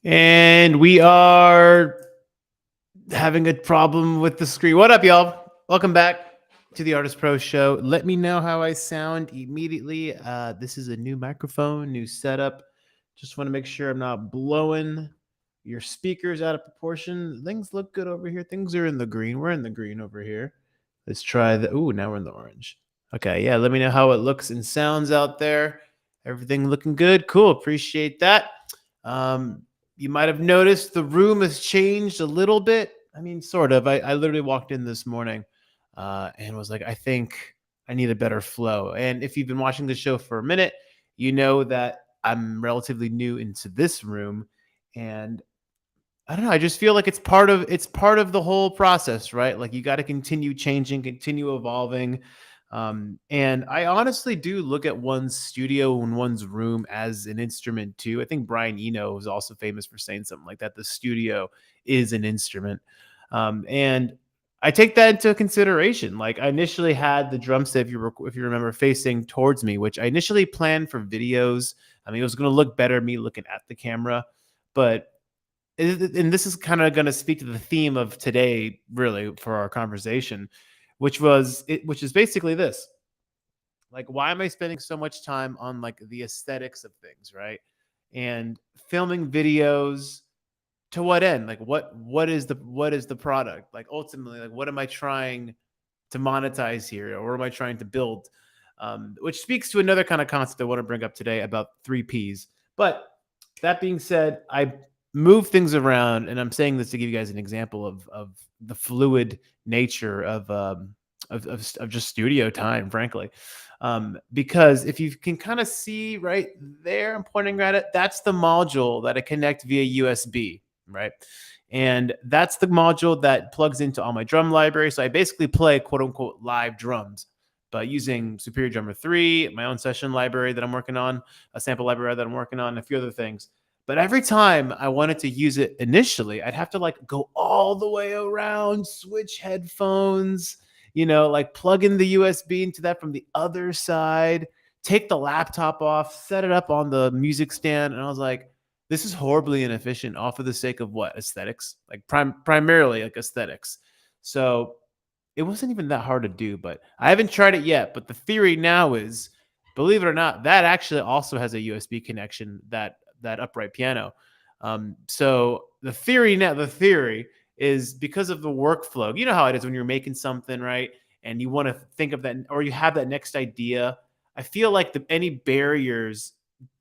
And we are having a problem with the screen. What up, y'all? Welcome back to the Artist Pro Show. Let me know how I sound immediately. This is a new microphone, new setup. Just want to make sure I'm not blowing your speakers out of proportion. Things look good over here. Things are in the green. We're in the green over here. Let's try the. Ooh, now we're in the orange. Okay, yeah. Let me know how it looks and sounds out there. Everything looking good. Cool. Appreciate that. Um, you might have noticed the room has changed a little bit. I mean, sort of. I literally walked in this morning and was like, I think I need a better flow. And if you've been watching the show for a minute, you know that I'm relatively new into this room. And I don't know. I just feel like it's part of the whole process, right? Like you got to continue changing, continue evolving. And I honestly do look at one's studio and one's room as an instrument too. I think Brian Eno is also famous for saying something like that. The studio is an instrument, and I take that into consideration. Like I initially had the drum set, if you remember, facing towards me, which I initially planned for videos. I mean, it was going to look better me looking at the camera, but and this is kind of going to speak to the theme of today really for our conversation, which is basically this. Like, why am I spending so much time on like the aesthetics of things, right? And filming videos, to what end? Like what is the product? Like ultimately, like what am I trying to monetize here, or what am I trying to build? Which speaks to another kind of concept I want to bring up today about three P's. But that being said, I move things around, and I'm saying this to give you guys an example of the fluid nature of just studio time, frankly. Because if you can kind of see right there, I'm pointing right at that's the module that I connect via USB, right? And that's the module that plugs into all my drum library. So I basically play quote unquote live drums, but using Superior Drummer 3, my own session library that I'm working on, a sample library that I'm working on, a few other things. But every time I wanted to use it initially, I'd have to like go all the way around, switch headphones, like plug in the USB into that from the other side, take the laptop off, set it up on the music stand. And I was like, this is horribly inefficient off of the sake of what? Aesthetics, like primarily like aesthetics. So it wasn't even that hard to do, but I haven't tried it yet. But the theory now is, believe it or not, that actually also has a USB connection, that upright piano. So the theory is because of the workflow. You know how it is when you're making something, right? And you want to think of that, or you have that next idea. I feel like any barriers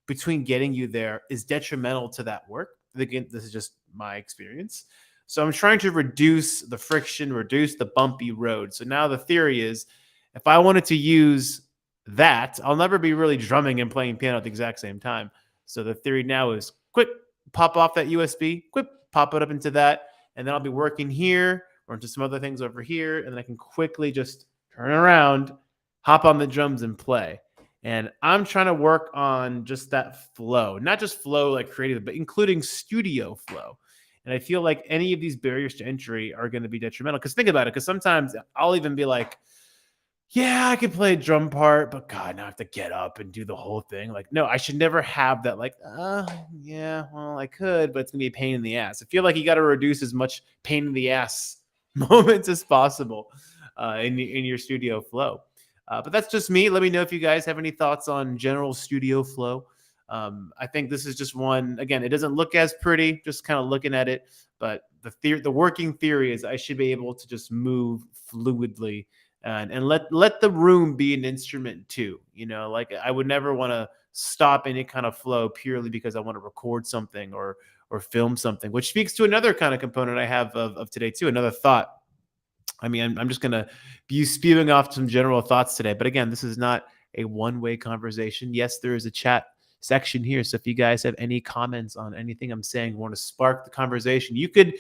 between getting you there is detrimental to that work. Again, this is just my experience. So I'm trying to reduce the friction, reduce the bumpy road. So now the theory is if I wanted to use that, I'll never be really drumming and playing piano at the exact same time. So the theory now is quick, pop off that USB, quick, pop it up into that, and then I'll be working here or into some other things over here, and then I can quickly just turn around, hop on the drums, and play. And I'm trying to work on just that flow, not just flow like creative, but including studio flow. And I feel like any of these barriers to entry are going to be detrimental. Because think about it, because sometimes I'll even be like, yeah, I can play a drum part, but God, now I have to get up and do the whole thing. Like, no, I should never have that. Like, yeah, well, I could, but it's gonna be a pain in the ass. I feel like you got to reduce as much pain in the ass moments as possible in your studio flow. But that's just me. Let me know if you guys have any thoughts on general studio flow. I think this is just one. Again, it doesn't look as pretty, just kind of looking at it. But the working theory is I should be able to just move fluidly and let the room be an instrument too. Like I would never want to stop any kind of flow purely because I want to record something or film something, which speaks to another kind of component I have of today too. Another thought. I mean, I'm just going to be spewing off some general thoughts today. But again, this is not a one-way conversation. Yes, there is a chat section here. So if you guys have any comments on anything I'm saying, want to spark the conversation, you can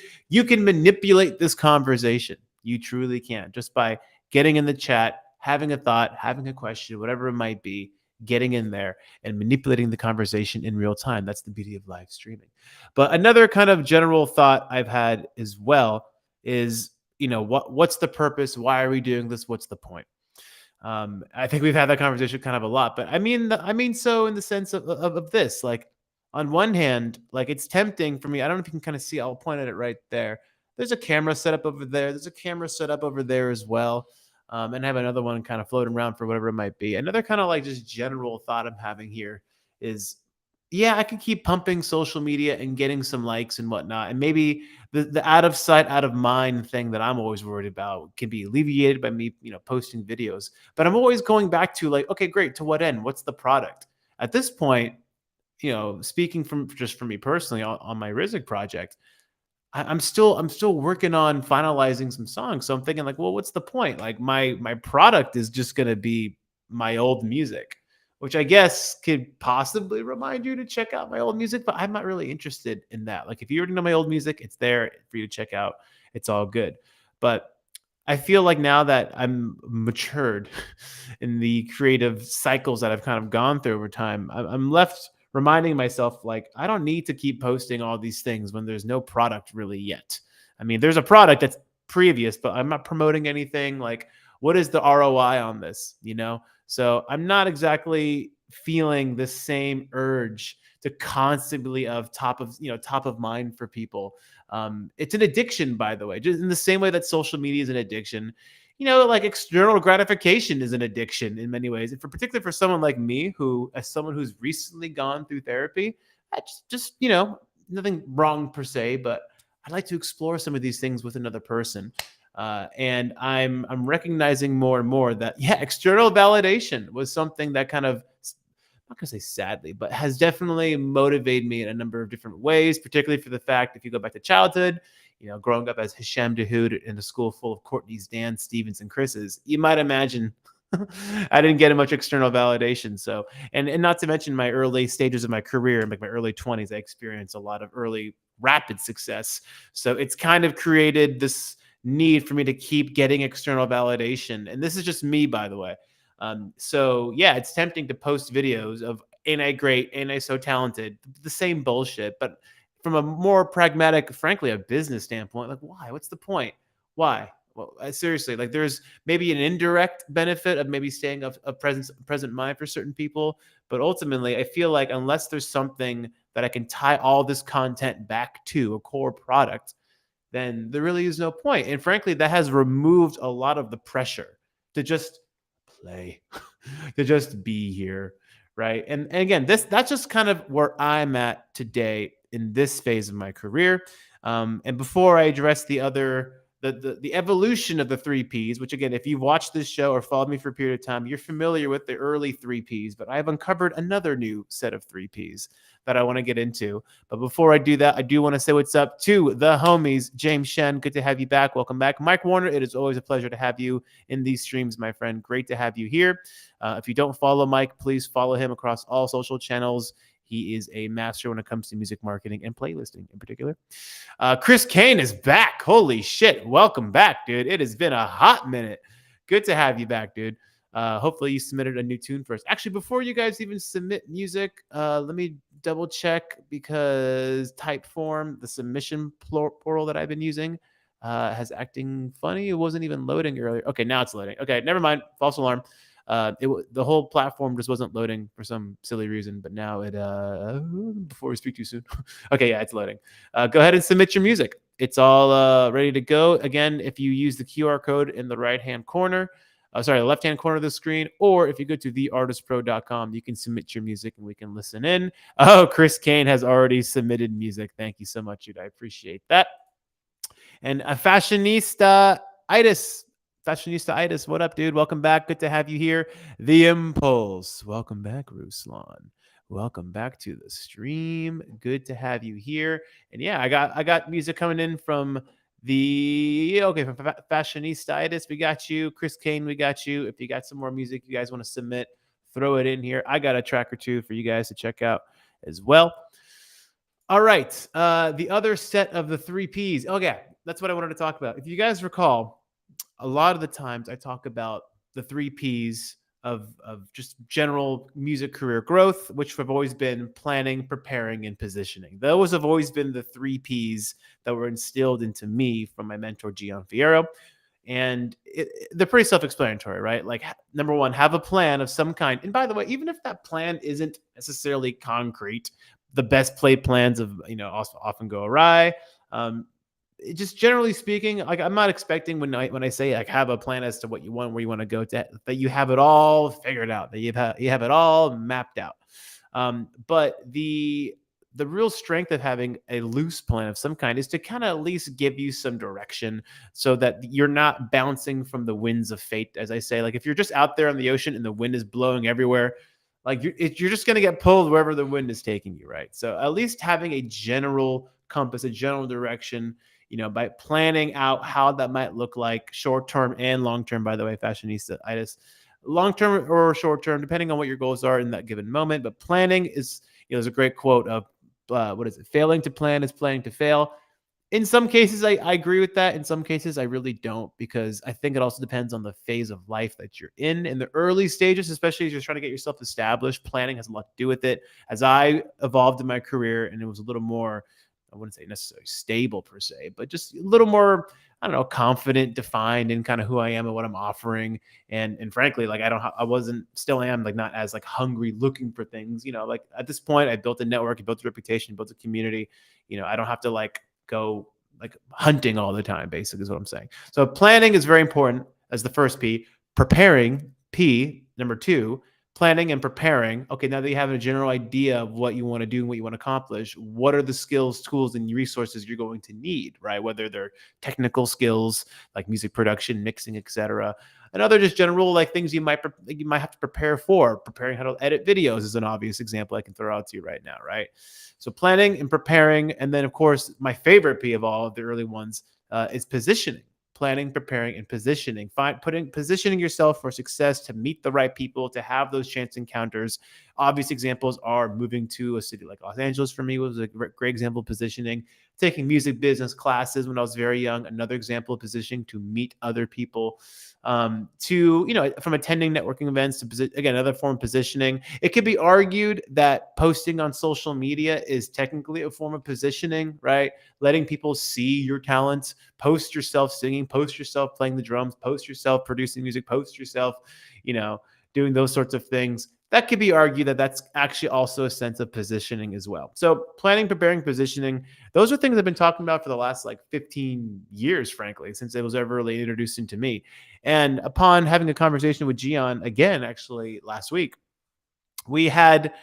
manipulate this conversation. You truly can, just by getting in the chat, having a thought, having a question, whatever it might be, getting in there and manipulating the conversation in real time. That's the beauty of live streaming. But another kind of general thought I've had as well is, what's the purpose? Why are we doing this? What's the point? I think we've had that conversation kind of a lot, but I mean so in the sense of this, like on one hand, like it's tempting for me. I don't know if you can kind of see, I'll point at it right there. There's a camera set up over there. There's a camera set up over there as well. And I have another one kind of floating around for whatever it might be. Another kind of like just general thought I'm having here is, yeah, I could keep pumping social media and getting some likes and whatnot. And maybe the out of sight, out of mind thing that I'm always worried about can be alleviated by me, posting videos. But I'm always going back to like, okay, great. To what end? What's the product? At this point, speaking from just for me personally on my Rizik project, I'm still working on finalizing some songs. So I'm thinking like, well, what's the point? Like my product is just gonna be my old music, which I guess could possibly remind you to check out my old music, but I'm not really interested in that. Like if you already know my old music, it's there for you to check out. It's all good. But I feel like now that I'm matured in the creative cycles that I've kind of gone through over time, I'm left reminding myself like I don't need to keep posting all these things when there's no product really yet. I mean, there's a product that's previous, but I'm not promoting anything. Like, what is the ROI on this? So I'm not exactly feeling the same urge to constantly of top of mind for people. It's an addiction, by the way, just in the same way that social media is an addiction. Like external gratification is an addiction in many ways. And for particularly for someone like me, who, as someone who's recently gone through therapy, that's just, nothing wrong per se, but I'd like to explore some of these things with another person. And I'm recognizing more and more that external validation was something that kind of, not gonna say sadly, but has definitely motivated me in a number of different ways, particularly for the fact if you go back to childhood, growing up as Hisham Dahud in a school full of Courtney's, Dan, Stevens, and Chris's, you might imagine I didn't get much external validation. So, and not to mention my early stages of my career, like my early 20s, I experienced a lot of early rapid success. So it's kind of created this need for me to keep getting external validation. And this is just me, by the way. So yeah, it's tempting to post videos of ain't I great, ain't I so talented, the same bullshit. But from a more pragmatic, frankly, a business standpoint, like why? What's the point? Why? Well, seriously, like there's maybe an indirect benefit of maybe staying of present mind for certain people, but ultimately, I feel like unless there's something that I can tie all this content back to a core product, then there really is no point. And frankly, that has removed a lot of the pressure to just play, to just be here, right? And again, that's just kind of where I'm at today in this phase of my career. And before I address the other the evolution of the three Ps, which again, if you've watched this show or followed me for a period of time, you're familiar with the early three Ps, but I've uncovered another new set of three Ps that I want to get into. But before I do that, I do want to say what's up to the homies. James Shen, good to have you back. Welcome back. Mike Warner, it is always a pleasure to have you in these streams, my friend. Great to have you here. If you don't follow Mike, please follow him across all social channels. He is a master when it comes to music marketing and playlisting in particular. Chris Kane is back. Holy shit. Welcome back, dude. It has been a hot minute. Good to have you back, dude. Hopefully you submitted a new tune for us. Actually, before you guys even submit music, let me double check because Typeform, the submission portal that I've been using, has acting funny. It wasn't even loading earlier. Okay, now it's loading. Okay, never mind. False alarm. The whole platform just wasn't loading for some silly reason, but now it before we speak too soon. Okay, yeah, it's loading. Go ahead and submit your music. It's all ready to go. Again, if you use the QR code in the right-hand corner, the left-hand corner of the screen, or if you go to theartistpro.com, you can submit your music and we can listen in. Oh, Chris Kane has already submitted music. Thank you so much, dude. I appreciate that. And a Fashionista-itis, what up, dude? Welcome back. Good to have you here. The Impulse. Welcome back, Ruslan. Welcome back to the stream. Good to have you here. And yeah, I got music coming in from from Fashionista-itis. We got you. Chris Kane, we got you. If you got some more music you guys want to submit, throw it in here. I got a track or two for you guys to check out as well. All right. The other set of the three Ps. Oh, yeah. That's what I wanted to talk about. If you guys recall, a lot of the times I talk about the three Ps of just general music career growth, which have always been planning, preparing, and positioning. Those have always been the three Ps that were instilled into me from my mentor, Gian Fierro. And they're pretty self-explanatory, right? Like, number one, have a plan of some kind. And by the way, even if that plan isn't necessarily concrete, the best played plans of also often go awry. Um, just generally speaking, like I'm not expecting when I say like have a plan as to what you want, where you want to go to, that you have it all figured out, that you have it all mapped out. But the real strength of having a loose plan of some kind is to kind of at least give you some direction so that you're not bouncing from the winds of fate, as I say. Like if you're just out there on the ocean and the wind is blowing everywhere, like you're just going to get pulled wherever the wind is taking you, right? So at least having a general compass, a general direction, by planning out how that might look like short term and long term, by the way, fashionista itis, long term or short term, depending on what your goals are in that given moment. But planning is, there's a great quote of, what is it? Failing to plan is planning to fail. In some cases, I agree with that. In some cases, I really don't, because I think it also depends on the phase of life that you're in the early stages, especially as you're trying to get yourself established. Planning has a lot to do with it. As I evolved in my career and it was a little more, I wouldn't say necessarily stable per se, but just a little more, I don't know, confident, defined in kind of who I am and what I'm offering. And frankly, like I wasn't, still am, like not as like hungry looking for things. Like at this point, I built a network, I built a reputation, built a community. I don't have to like go like hunting all the time, basically, is what I'm saying. So planning is very important as the first P. Preparing, P, number two, planning and preparing. Okay, now that you have a general idea of what you want to do and what you want to accomplish, what are the skills, tools, and resources you're going to need, right? Whether they're technical skills like music production, mixing, etc., and other just general like things you might have to prepare for. Preparing how to edit videos is an obvious example I can throw out to you right now, right? So planning and preparing, and then of course my favorite P of all of the early ones is positioning. Planning, preparing, and positioning. Positioning yourself for success, to meet the right people, to have those chance encounters. Obvious examples are moving to a city like Los Angeles for me was a great example of positioning. Taking music business classes when I was very young, another example of positioning, to meet other people. To from attending networking events to again, another form of positioning. It could be argued that posting on social media is technically a form of positioning, right? Letting people see your talents. Post yourself singing, post yourself playing the drums, post yourself producing music, post yourself, you know, doing those sorts of things. That could be argued that that's actually also a sense of positioning as well. So planning, preparing, positioning, those are things I've been talking about for the last like 15 years, frankly, since it was ever really introduced into me. And upon having a conversation with Gian again, actually last week, we had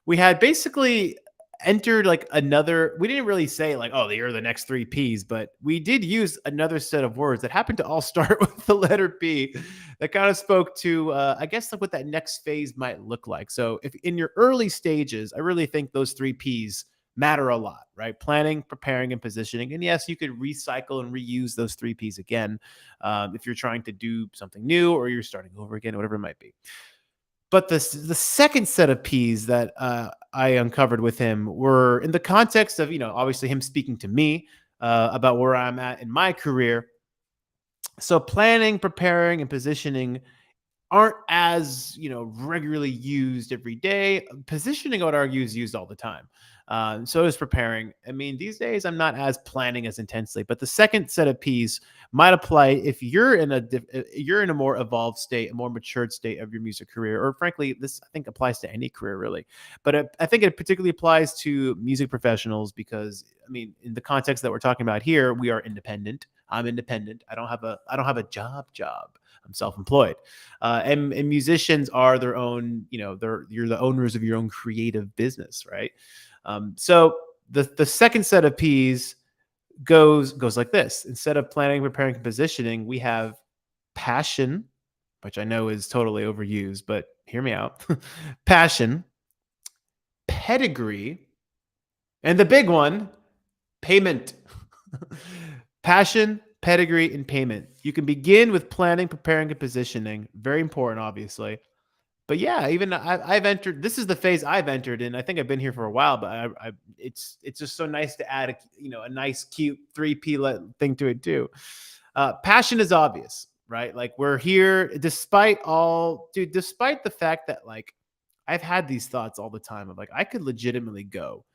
basically entered like another, we didn't really say like, oh, you're the next three P's, but we did use another set of words that happened to all start with the letter P, that kind of spoke to I guess like what that next phase might look like. So if in your early stages, I really think those three P's matter a lot, right? Planning, preparing, and positioning. And yes, you could recycle and reuse those three P's again, if you're trying to do something new or you're starting over again, whatever it might be. But the second set of P's that I uncovered with him were in the context of, obviously him speaking to me about where I'm at in my career. So planning, preparing, and positioning aren't as regularly used every day. Positioning, I would argue, is used all the time. So is preparing. I mean, these days I'm not as planning as intensely, but the second set of P's might apply if you're in a more evolved state, a more matured state of your music career, or frankly, this I think applies to any career really. But I think it particularly applies to music professionals because I mean, in the context that we're talking about here, we are independent. I'm independent. I don't have a job. I'm self-employed. And musicians are their own, you're the owners of your own creative business, right? So the second set of P's goes like this. Instead of planning, preparing, and positioning, we have passion, which I know is totally overused, but hear me out. Passion, pedigree, and the big one, payment. Passion, pedigree, and payment. You can begin with planning, preparing, and positioning. Very important, obviously. But yeah, even I've entered. This is the phase I've entered in. I think I've been here for a while, but it's just so nice to add a nice cute three P thing to it too. Passion is obvious, right? Like we're here despite despite the fact that like I've had these thoughts all the time of like I could legitimately go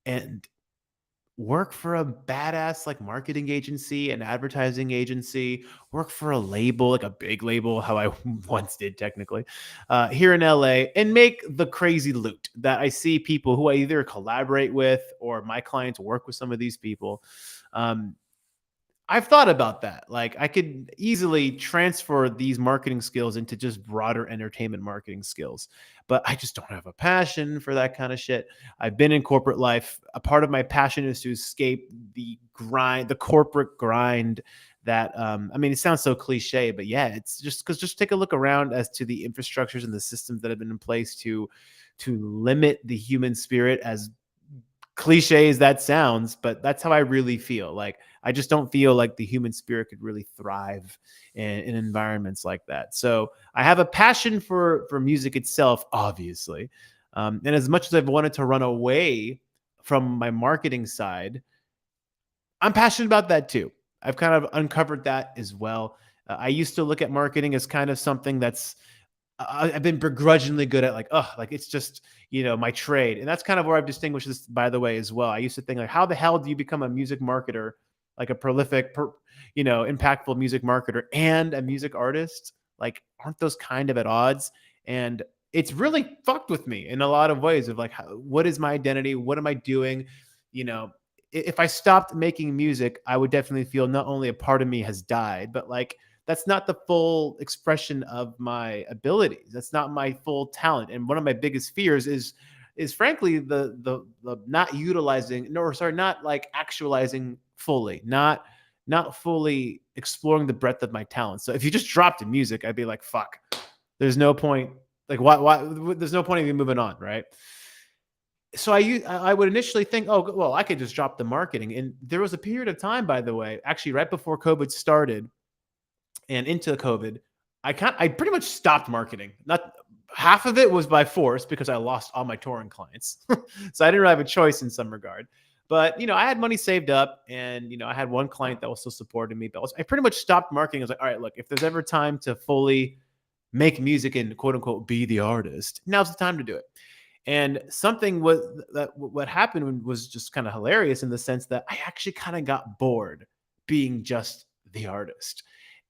and work for a badass like marketing agency, an advertising agency, work for a label, like a big label, how I once did technically, here in LA, and make the crazy loot that I see people who I either collaborate with or my clients work with some of these people. Um, I've thought about that. Like I could easily transfer these marketing skills into just broader entertainment marketing skills, but I just don't have a passion for that kind of shit. I've been in corporate life. A part of my passion is to escape the grind, the corporate grind that I mean, it sounds so cliche, but yeah, it's just because just take a look around as to the infrastructures and the systems that have been in place to limit the human spirit, as cliche as that sounds, but that's how I really feel. Like I just don't feel like the human spirit could really thrive in environments like that. So I have a passion for music itself, obviously, and as much as I've wanted to run away from my marketing side, I'm passionate about that too. I've kind of uncovered that as well. I used to look at marketing as kind of something that's I've been begrudgingly good at, like, oh, like it's just, my trade. And that's kind of where I've distinguished this, by the way, as well. I used to think like, how the hell do you become a music marketer, like a prolific, impactful music marketer and a music artist? Like, aren't those kind of at odds? And it's really fucked with me in a lot of ways of like, what is my identity? What am I doing? You know, if I stopped making music, I would definitely feel not only a part of me has died, but like that's not the full expression of my abilities. That's not my full talent. And one of my biggest fears is frankly the not utilizing, no, or sorry, not like actualizing fully, not fully exploring the breadth of my talent. So if you just dropped in music, I'd be like, fuck, there's no point. Like why there's no point in me moving on, right? So I would initially think, oh well, I could just drop the marketing. And there was a period of time, by the way, actually right before COVID started and into COVID, I pretty much stopped marketing. Not half of it was by force because I lost all my touring clients. So I didn't really have a choice in some regard. But I had money saved up, and I had one client that was still supporting me. But I pretty much stopped marketing. I was like, all right, look, if there's ever time to fully make music and quote unquote be the artist, now's the time to do it. And something was that what happened was just kind of hilarious in the sense that I actually kind of got bored being just the artist.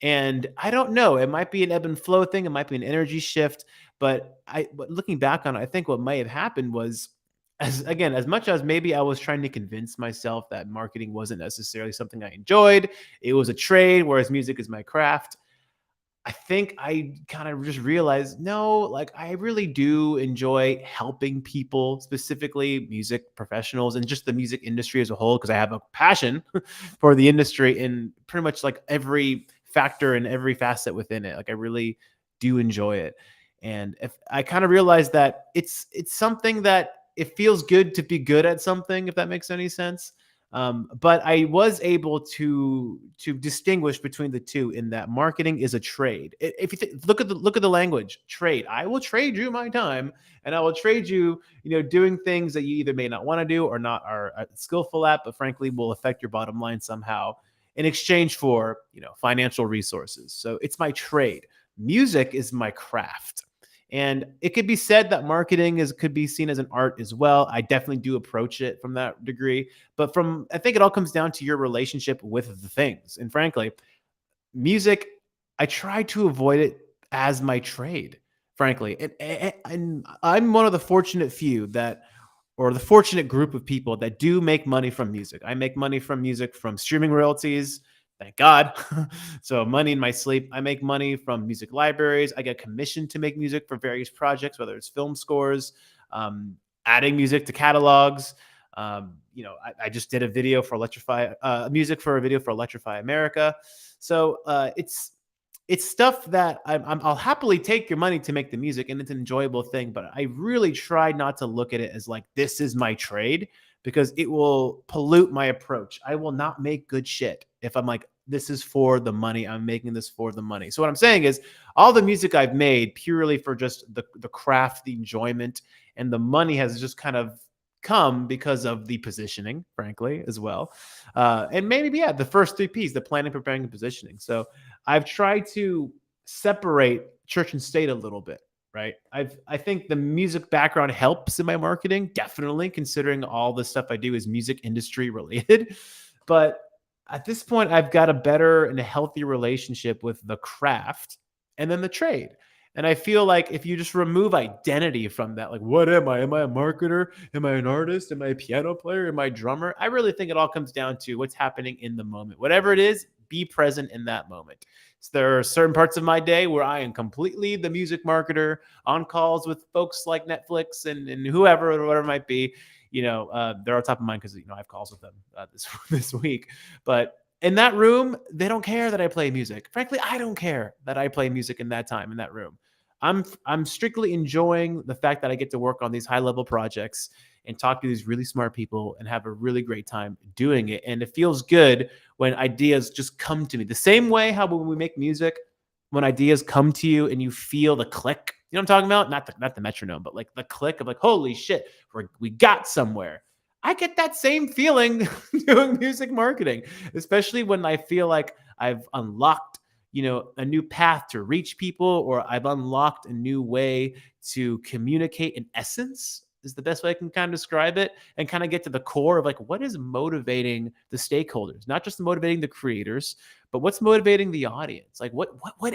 And I don't know, it might be an ebb and flow thing, it might be an energy shift, but looking back on it, I think what might have happened was, as much as maybe I was trying to convince myself that marketing wasn't necessarily something I enjoyed, it was a trade, whereas music is my craft. I think I kind of just realized, no, like I really do enjoy helping people, specifically music professionals and just the music industry as a whole, because I have a passion for the industry in pretty much like every factor and every facet within it. Like I really do enjoy it. And if I kind of realized that it's something that it feels good to be good at something, if that makes any sense. But I was able to distinguish between the two in that marketing is a trade. If you look at the language, trade. I will trade you my time, and I will trade you, doing things that you either may not want to do or not are skillful at, but frankly will affect your bottom line somehow in exchange for financial resources. So it's my trade. Music is my craft. And it could be said that marketing could be seen as an art as well. I definitely do approach it from that degree. But I think it all comes down to your relationship with the things. And frankly, music, I try to avoid it as my trade, frankly. And I'm one of the fortunate few that, or the fortunate group of people that do make money from music. I make money from music from streaming royalties. Thank God. So money in my sleep. I make money from music libraries. I get commissioned to make music for various projects, whether it's film scores, adding music to catalogs. I just did a video for music for a video for Electrify America. So it's stuff that I'll happily take your money to make the music, and it's an enjoyable thing. But I really try not to look at it as like this is my trade, because it will pollute my approach. I will not make good shit if I'm like, this is for the money. I'm making this for the money. So what I'm saying is all the music I've made purely for just the craft, the enjoyment, and the money has just kind of come because of the positioning, frankly, as well. And maybe, yeah, the first three P's, the planning, preparing, and positioning. So I've tried to separate church and state a little bit. right? I think the music background helps in my marketing, definitely, considering all the stuff I do is music industry related. But at this point, I've got a better and a healthy relationship with the craft and then the trade. And I feel like if you just remove identity from that, like, what am I? Am I a marketer? Am I an artist? Am I a piano player? Am I a drummer? I really think it all comes down to what's happening in the moment. Whatever it is, be present in that moment. So there are certain parts of my day where I am completely the music marketer on calls with folks like Netflix and whoever or whatever it might be. They're on top of mind because I have calls with them this this week. But in that room, they don't care that I play music. Frankly, I don't care that I play music in that time in that room. I'm strictly enjoying the fact that I get to work on these high level projects and talk to these really smart people and have a really great time doing it. And it feels good when ideas just come to me. The same way how when we make music, when ideas come to you and you feel the click. You know what I'm talking about? Not the metronome, but like the click of like, holy shit, we got somewhere. I get that same feeling doing music marketing, especially when I feel like I've unlocked, a new path to reach people, or I've unlocked a new way to communicate in essence is the best way I can kind of describe it, and kind of get to the core of like what is motivating the stakeholders, not just motivating the creators, but what's motivating the audience. Like what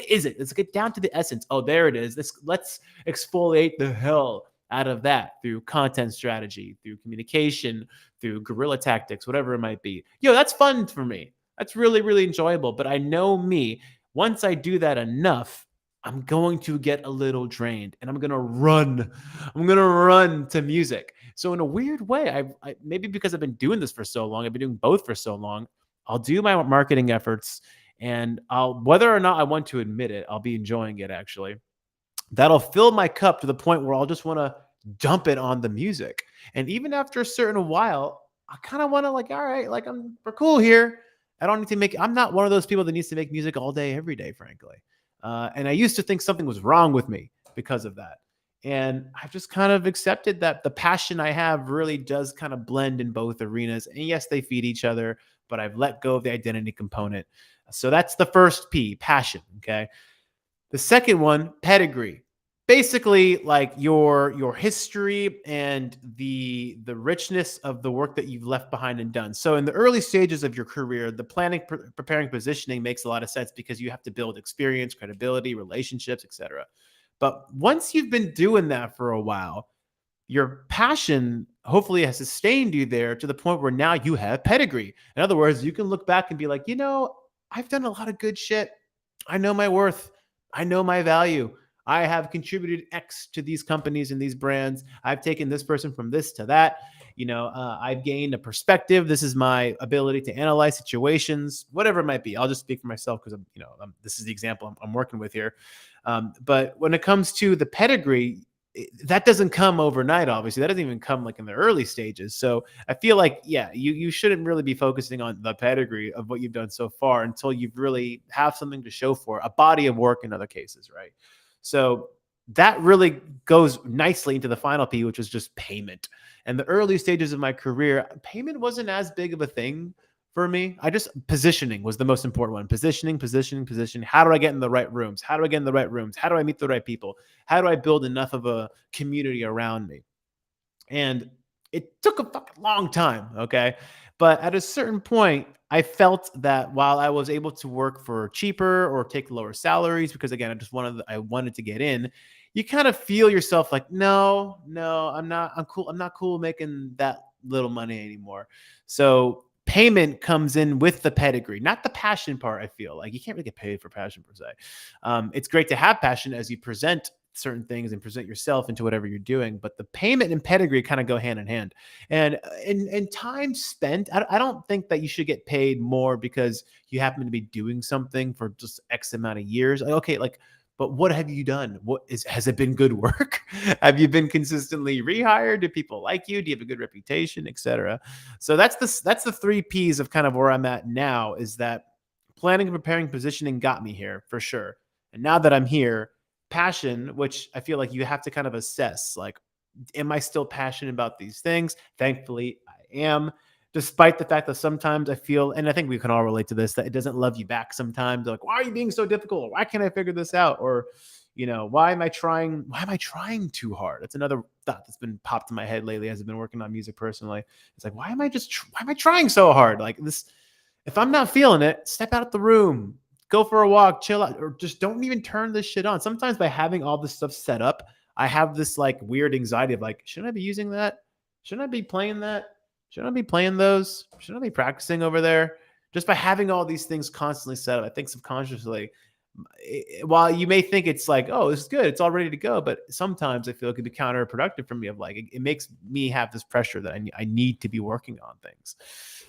is it? Let's get down to the essence. Oh, there it is. Let's exfoliate the hell out of that through content strategy, through communication, through guerrilla tactics, whatever it might be. That's fun for me. That's really, really enjoyable. But I know me, once I do that enough, I'm going to get a little drained and I'm going to run. I'm going to run to music. So in a weird way, maybe because I've been doing this for so long, I've been doing both for so long, I'll do my marketing efforts and whether or not I want to admit it, I'll be enjoying it actually. That'll fill my cup to the point where I'll just want to dump it on the music. And even after a certain while, I kind of want to like, all right, like we're cool here. I don't need to make. I'm not one of those people that needs to make music all day, every day, frankly. And I used to think something was wrong with me because of that. And I've just kind of accepted that the passion I have really does kind of blend in both arenas. And yes, they feed each other, but I've let go of the identity component. So that's the first P, passion. Okay. The second one, pedigree. Basically, like your history and the richness of the work that you've left behind and done. So in the early stages of your career, the planning, preparing, positioning makes a lot of sense because you have to build experience, credibility, relationships, etc. But once you've been doing that for a while, your passion hopefully has sustained you there to the point where now you have pedigree. In other words, you can look back and be like, I've done a lot of good shit. I know my worth. I know my value. I have contributed X to these companies and these brands. I've taken this person from this to that. I've gained a perspective. This is my ability to analyze situations, whatever it might be. I'll just speak for myself because this is the example I'm working with here. But when it comes to the pedigree, that doesn't come overnight. Obviously, that doesn't even come like in the early stages. So I feel like, yeah, you shouldn't really be focusing on the pedigree of what you've done so far until you really have something to show for a body of work in other cases, right? So that really goes nicely into the final P, which is just payment. And the early stages of my career, payment wasn't as big of a thing for me. Positioning was the most important one. Positioning. How do I get in the right rooms? How do I get in the right rooms? How do I meet the right people? How do I build enough of a community around me? And it took a fucking long time. Okay. But at a certain point, I felt that while I was able to work for cheaper or take lower salaries, because again, I wanted to get in, you kind of feel yourself like, no, I'm cool. I'm not cool making that little money anymore. So payment comes in with the pedigree, not the passion part. I feel like you can't really get paid for passion per se. It's great to have passion as you present certain things and present yourself into whatever you're doing, but the payment and pedigree kind of go hand in hand. And in time spent, I don't think that you should get paid more because you happen to be doing something for just X amount of years. Like, okay, like, but what have you done? Has it been good work? Have you been consistently rehired? Do people like you? Do you have a good reputation, etc.? So that's the three P's of kind of where I'm at now, is that planning, preparing, positioning got me here for sure. And now that I'm here, passion, which I feel like you have to kind of assess, like, am I still passionate about these things? Thankfully, I am, despite the fact that sometimes I feel, and I think we can all relate to this, that it doesn't love you back sometimes. Like, why are you being so difficult? Why can't I figure this out? Or, Why am I trying? Why am I trying too hard? That's another thought that's been popped in my head lately as I've been working on music personally. It's like, why am I trying so hard? Like this, if I'm not feeling it, step out of the room, go for a walk, chill out, or just don't even turn this shit on. Sometimes by having all this stuff set up, I have this like weird anxiety of like, shouldn't I be using that? Shouldn't I be playing that? Shouldn't I be playing those? Shouldn't I be practicing over there? Just by having all these things constantly set up, I think subconsciously, while you may think it's like, oh, this is good, it's all ready to go, but sometimes I feel it could be counterproductive for me. Of like, it makes me have this pressure that I need to be working on things.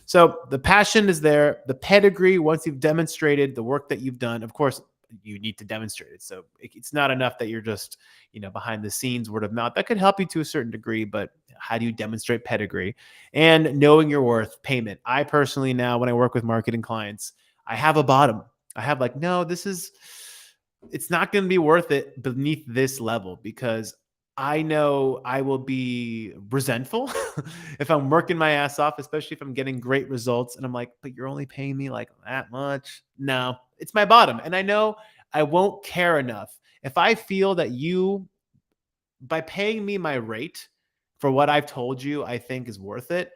So the passion is there. The pedigree, once you've demonstrated the work that you've done, of course, you need to demonstrate it. So it's not enough that you're just, behind the scenes, word of mouth. That could help you to a certain degree, but how do you demonstrate pedigree and knowing your worth? Payment. I personally now, when I work with marketing clients, I have a bottom. I have like, no, it's not going to be worth it beneath this level, because I know I will be resentful if I'm working my ass off, especially if I'm getting great results. And I'm like, but you're only paying me like that much. No, it's my bottom. And I know I won't care enough. If I feel that by paying me my rate for what I've told you, I think is worth it,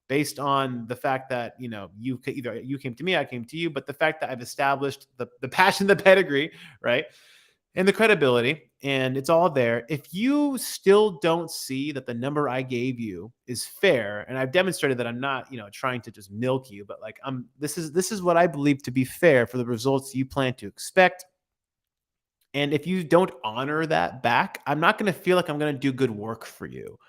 based on the fact that, either you came to me, I came to you, but the fact that I've established the passion, the pedigree, right? And the credibility, and it's all there. If you still don't see that the number I gave you is fair, and I've demonstrated that I'm not, trying to just milk you, but like this is what I believe to be fair for the results you plan to expect. And if you don't honor that back, I'm not going to feel like I'm going to do good work for you.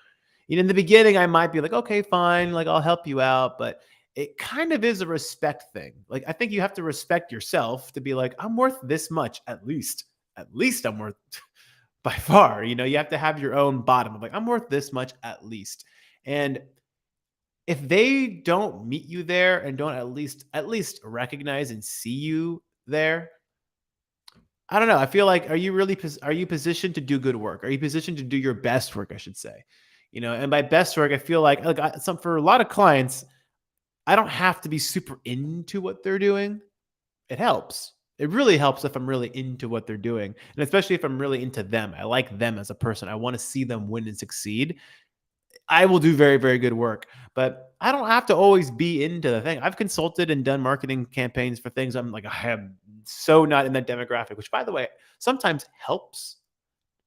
In the beginning, I might be like, okay, fine, like I'll help you out, but it kind of is a respect thing. Like, I think you have to respect yourself to be like, I'm worth this much at least. At least I'm worth by far. You have to have your own bottom of like, I'm worth this much at least. And if they don't meet you there and don't at least recognize and see you there, I don't know. I feel like, are you positioned to do good work? Are you positioned to do your best work, I should say? And by best work, I feel like for a lot of clients, I don't have to be super into what they're doing. It helps. It really helps if I'm really into what they're doing. And especially if I'm really into them. I like them as a person. I want to see them win and succeed. I will do very, very good work. But I don't have to always be into the thing. I've consulted and done marketing campaigns for things I'm like, I am so not in that demographic, which, by the way, sometimes helps.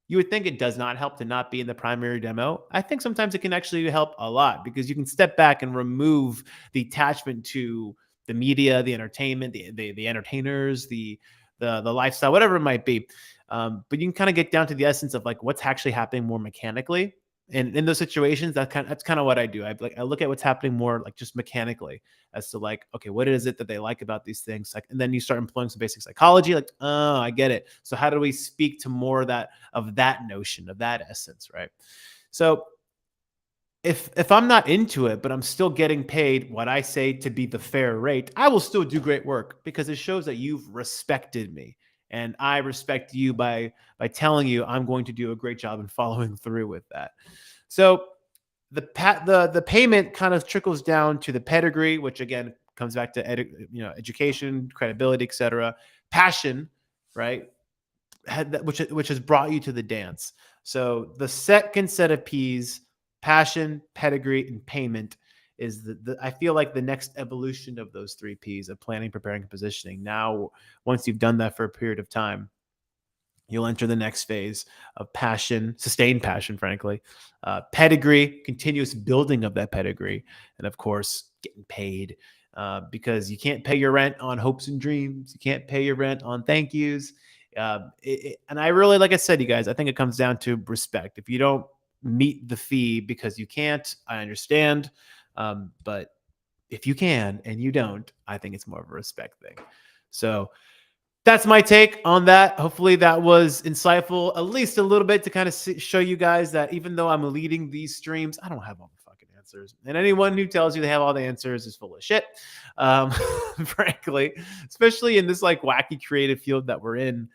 You would think it does not help to not be in the primary demo. I think sometimes it can actually help a lot, because you can step back and remove the attachment to the media, the entertainment, the entertainers, the lifestyle, whatever it might be. But you can kind of get down to the essence of like what's actually happening more mechanically. And in those situations, that's kind of what I do. I look at what's happening more like just mechanically, as to like, okay, what is it that they like about these things? Like, and then you start employing some basic psychology, like, oh, I get it. So how do we speak to more of that notion, of that essence, right? So if I'm not into it, but I'm still getting paid what I say to be the fair rate, I will still do great work, because it shows that you've respected me. And I respect you by telling you I'm going to do a great job and following through with that. So the payment kind of trickles down to the pedigree, which again comes back to education, credibility, etc. Passion, right? Which has brought you to the dance. So the second set of P's, passion, pedigree, and payment, is the I feel like the next evolution of those three P's of planning, preparing, and positioning. Now, once you've done that for a period of time, you'll enter the next phase of passion, sustained passion, frankly, pedigree, continuous building of that pedigree, and of course, getting paid. Because you can't pay your rent on hopes and dreams. You can't pay your rent on thank yous. And I really, like I said, you guys, I think it comes down to respect. If you don't meet the fee because you can't, I understand. But if you can and you don't, I think it's more of a respect thing. So that's my take on that. Hopefully that was insightful, at least a little bit, to kind of show you guys that even though I'm leading these streams, I don't have all the fucking answers. And anyone who tells you they have all the answers is full of shit. Frankly, especially in this like wacky creative field that we're in.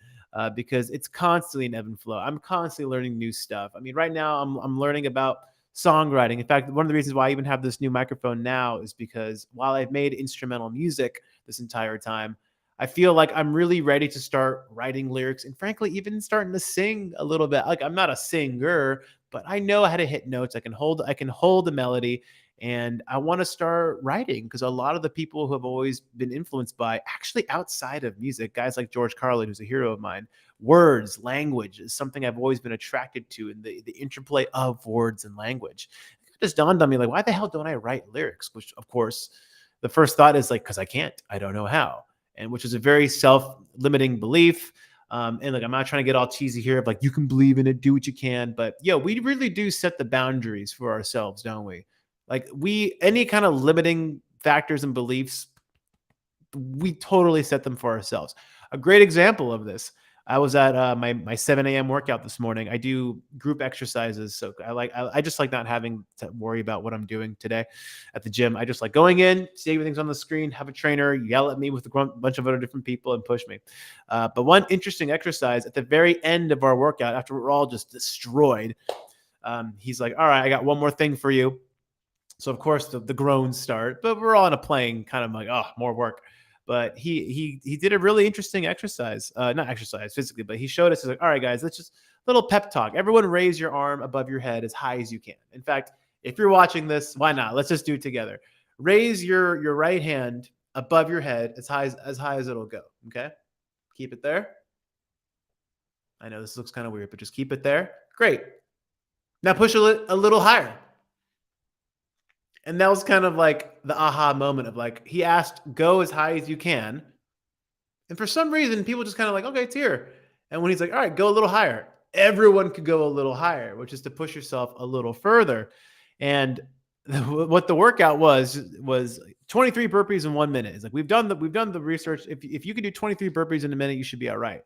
Because it's constantly an ebb and flow. I'm constantly learning new stuff. I mean, right now I'm learning about songwriting. In fact, one of the reasons why I even have this new microphone now is because while I've made instrumental music this entire time, I feel like I'm really ready to start writing lyrics and frankly, even starting to sing a little bit. Like I'm not a singer, but I know how to hit notes. I can hold the melody and I want to start writing because a lot of the people who have always been influenced by actually outside of music, guys like George Carlin, who's a hero of mine, words, language is something I've always been attracted to and the interplay of words and language. It just dawned on me like, why the hell don't I write lyrics? Which of course, the first thought is like, because I can't. I don't know how. And which is a very self-limiting belief. And like, I'm not trying to get all cheesy here of like, you can believe in it, do what you can. But yo, we really do set the boundaries for ourselves, don't we? Like any kind of limiting factors and beliefs, we totally set them for ourselves. A great example of this, I was at my 7 a.m. workout this morning. I do group exercises, so I just like not having to worry about what I'm doing today at the gym. I just like going in, see everything's on the screen, have a trainer yell at me with a bunch of other different people and push me. But one interesting exercise at the very end of our workout, after we're all just destroyed, he's like, "All right, I got one more thing for you." So of course the groans start, but we're all in a plane, kind of like, oh, more work. But he did a really interesting exercise, not exercise physically, but he showed us. He's like, all right, guys, let's just little pep talk. Everyone raise your arm above your head as high as you can. In fact, if you're watching this, why not? Let's just do it together. Raise your right hand above your head as high as it'll go. Okay, keep it there. I know this looks kind of weird, but just keep it there. Great. Now push a little higher. And that was kind of like the aha moment of like, he asked, go as high as you can. And for some reason, people just kind of like, okay, it's here. And when he's like, all right, go a little higher, everyone could go a little higher, which is to push yourself a little further. And what the workout was 23 burpees in 1 minute. It's like we've done the research. If you can do 23 burpees in a minute, you should be all right.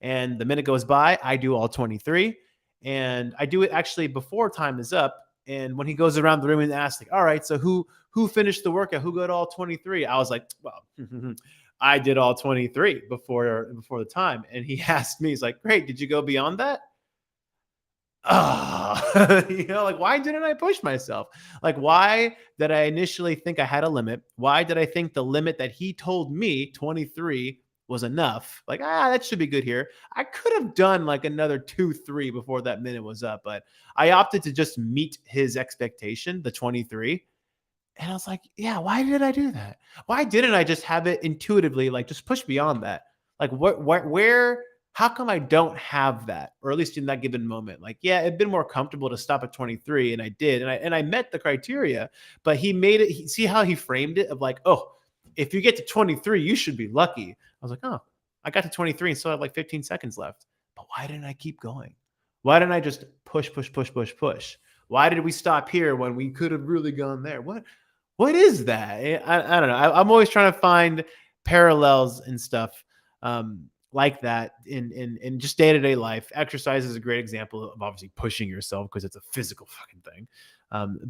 And the minute goes by, I do all 23. And I do it actually before time is up. And when he goes around the room and asks, like, all right, so who finished the workout? Who got all 23? I was like, well, I did all 23 before the time. And he asked me, he's like, great, did you go beyond that? Like, why didn't I push myself? Like, why did I initially think I had a limit? Why did I think the limit that he told me, 23, was enough? Like, that should be good here. I could have done like another 2, 3 before that minute was up, but I opted to just meet his expectation, the 23. And I was like, yeah, why did I do that? Why didn't I just have it intuitively, like just push beyond that? Like where, how come I don't have that? Or at least in that given moment. Like, yeah, it'd been more comfortable to stop at 23 and I did. And I met the criteria, but he made it, see how he framed it of like, oh, if you get to 23, you should be lucky. I was like, oh, I got to 23 and still have like 15 seconds left. But why didn't I keep going? Why didn't I just push, push, push, push, push? Why did we stop here when we could have really gone there? What is that? I don't know. I'm always trying to find parallels and stuff like that in just day to day life. Exercise is a great example of obviously pushing yourself because it's a physical fucking thing.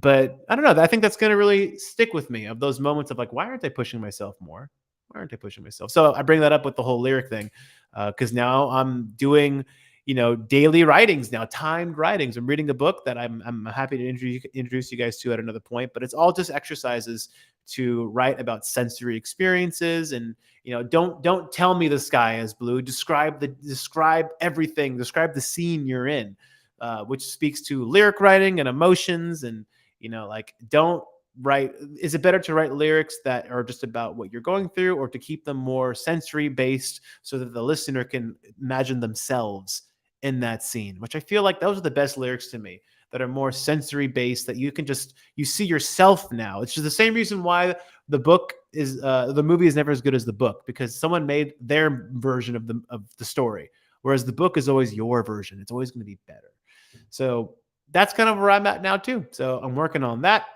But I don't know. I think that's going to really stick with me of those moments of like, why aren't I pushing myself more? Why aren't I pushing myself? So I bring that up with the whole lyric thing because now I'm doing daily writings now, timed writings. I'm reading a book that I'm happy to introduce you guys to at another point, but it's all just exercises to write about sensory experiences. And don't tell me the sky is blue. Describe everything. Describe the scene you're in, which speaks to lyric writing and emotions. And like, don't write. Is it better to write lyrics that are just about what you're going through, or to keep them more sensory based so that the listener can imagine themselves in that scene? Which I feel like those are the best lyrics to me, that are more sensory based, that you see yourself now. It's just the same reason why the movie is never as good as the book, because someone made their version of the story, whereas the book is always your version. It's always going to be better. So that's kind of where I'm at now too. So I'm working on that,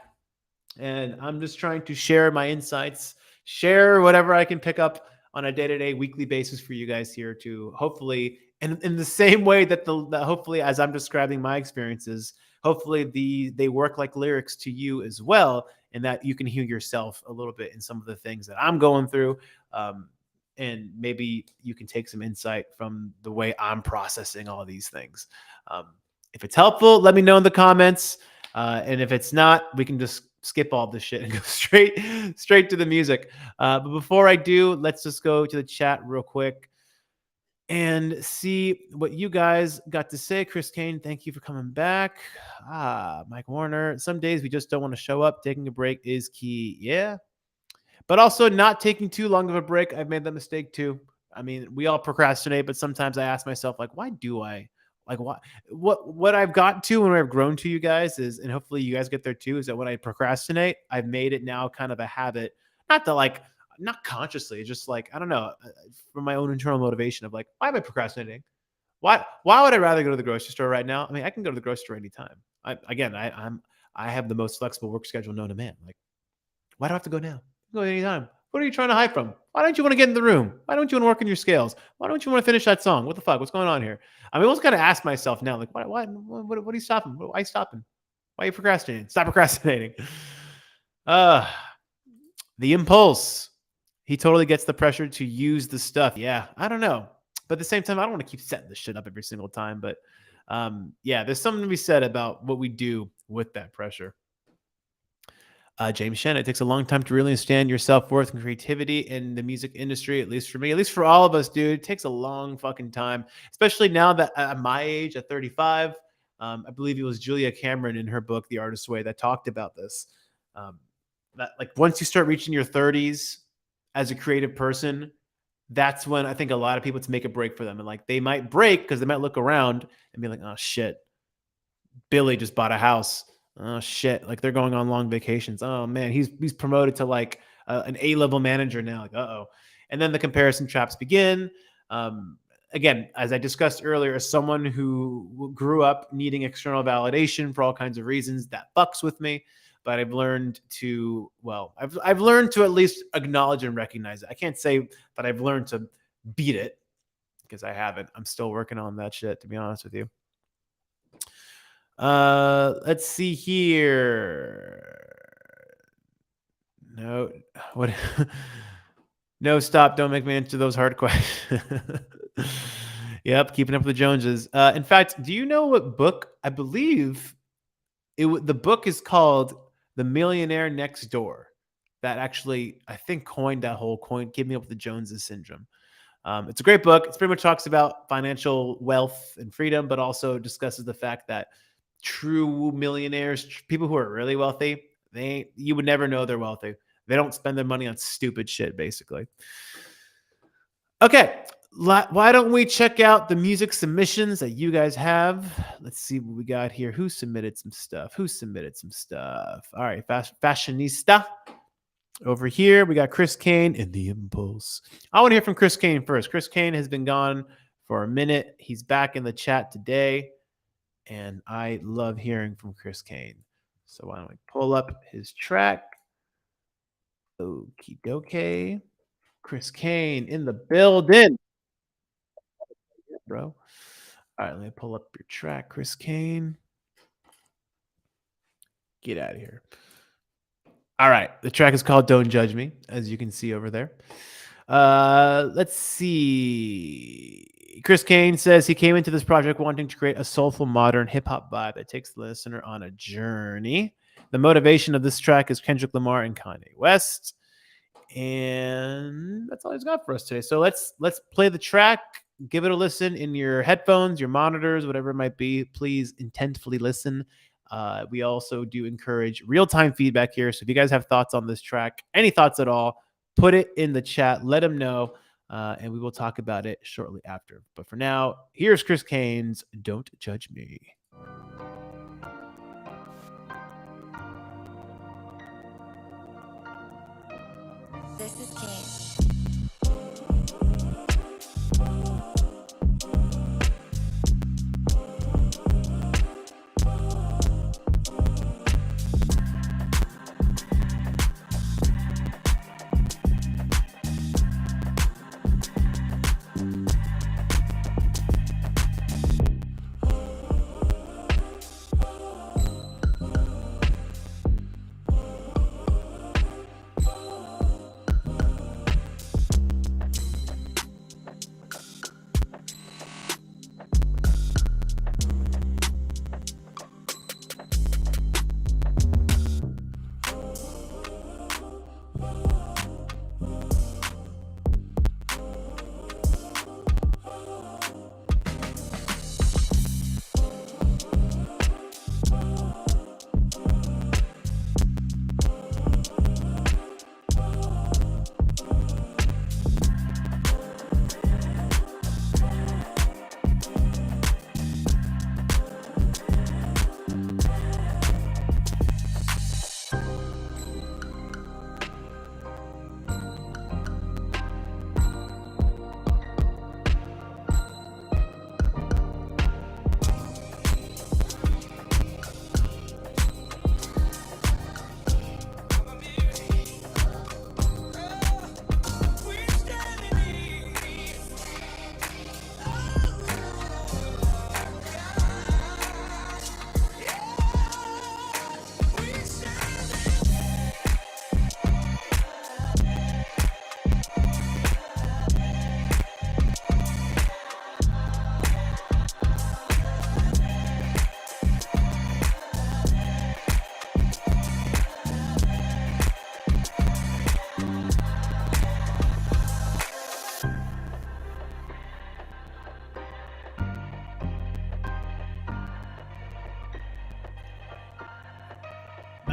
and I'm just trying to share my insights, share whatever I can pick up on a day-to-day, weekly basis for you guys here, to hopefully, and in the same way that hopefully, as I'm describing my experiences, hopefully they work like lyrics to you as well, and that you can hear yourself a little bit in some of the things that I'm going through. And maybe you can take some insight from the way I'm processing all these things. If it's helpful, let me know in the comments. And if it's not, we can just skip all this shit and go straight to the music. But before I do, let's just go to the chat real quick and see what you guys got to say. Chris Kane, thank you for coming back. Mike Warner, some days we just don't want to show up. Taking a break is key. Yeah. But also not taking too long of a break. I've made that mistake too. I mean, we all procrastinate, but sometimes I ask myself, like, why do I? Like, what I've gotten to when I've grown to, you guys, is, and hopefully you guys get there too, is that when I procrastinate, I've made it now kind of a habit. Not to like, not consciously, just like, I don't know, from my own internal motivation of like, why am I procrastinating? Why would I rather go to the grocery store right now? I mean, I can go to the grocery store anytime. I have the most flexible work schedule known to man. Like, why do I have to go now? Go anytime. What are you trying to hide from? Why don't you want to get in the room? Why don't you want to work on your scales? Why don't you want to finish that song? What the fuck? What's going on here? I mean, I almost got to ask myself now, like, what are you stopping? Why are you stopping? Why are you procrastinating? Stop procrastinating. Uh, the impulse. He totally gets the pressure to use the stuff. Yeah, I don't know. But at the same time, I don't want to keep setting this shit up every single time. But yeah, there's something to be said about what we do with that pressure. James Shen, it takes a long time to really understand your self-worth and creativity in the music industry, at least for me, at least for all of us, dude. It takes a long fucking time, especially now that at my age, at 35, I believe it was Julia Cameron in her book, The Artist's Way, that talked about this. That like once you start reaching your 30s as a creative person, that's when I think a lot of people, to make a break for them. And like they might break because they might look around and be like, oh shit, Billy just bought a house. Oh shit, like they're going on long vacations. Oh man, he's promoted to like an A-level manager now. Like, uh-oh. And then the comparison traps begin. Again, as I discussed earlier, as someone who grew up needing external validation for all kinds of reasons, that fucks with me. But I've learned to, well, I've learned to at least acknowledge and recognize it. I can't say that I've learned to beat it because I haven't. I'm still working on that shit, to be honest with you. Let's see here. No, what? No, stop. Don't make me answer those hard questions. Yep, keeping up with the Joneses. In fact, do you know what book? I believe the book is called The Millionaire Next Door. That actually, I think, coined that whole keeping up with the Joneses syndrome. It's a great book. It pretty much talks about financial wealth and freedom, but also discusses the fact that true millionaires, people who are really wealthy, you would never know they're wealthy. They don't spend their money on stupid shit, basically. Okay, why don't we check out the music submissions that you guys have? Let's see what we got here. Who submitted some stuff? All right, Fashionista. Over here, we got Chris Kane in The Impulse. I want to hear from Chris Kane first. Chris Kane has been gone for a minute. He's back in the chat today, and I love hearing from Chris Kane. So why don't we pull up his track? Okie dokie. Chris Kane in the building. Bro. All right, let me pull up your track, Chris Kane. Get out of here. All right, the track is called Don't Judge Me, as you can see over there. Let's see. Chris Kane says he came into this project wanting to create a soulful, modern hip-hop vibe that takes the listener on a journey. The motivation of this track is Kendrick Lamar and Kanye West. And that's all he's got for us today. So let's play the track. Give it a listen in your headphones, your monitors, whatever it might be. Please intentfully listen. We also do encourage real-time feedback here. So if you guys have thoughts on this track, any thoughts at all, put it in the chat. Let them know, and we will talk about it shortly after. But for now, here's Chris Kane's Don't Judge Me. This is Kane.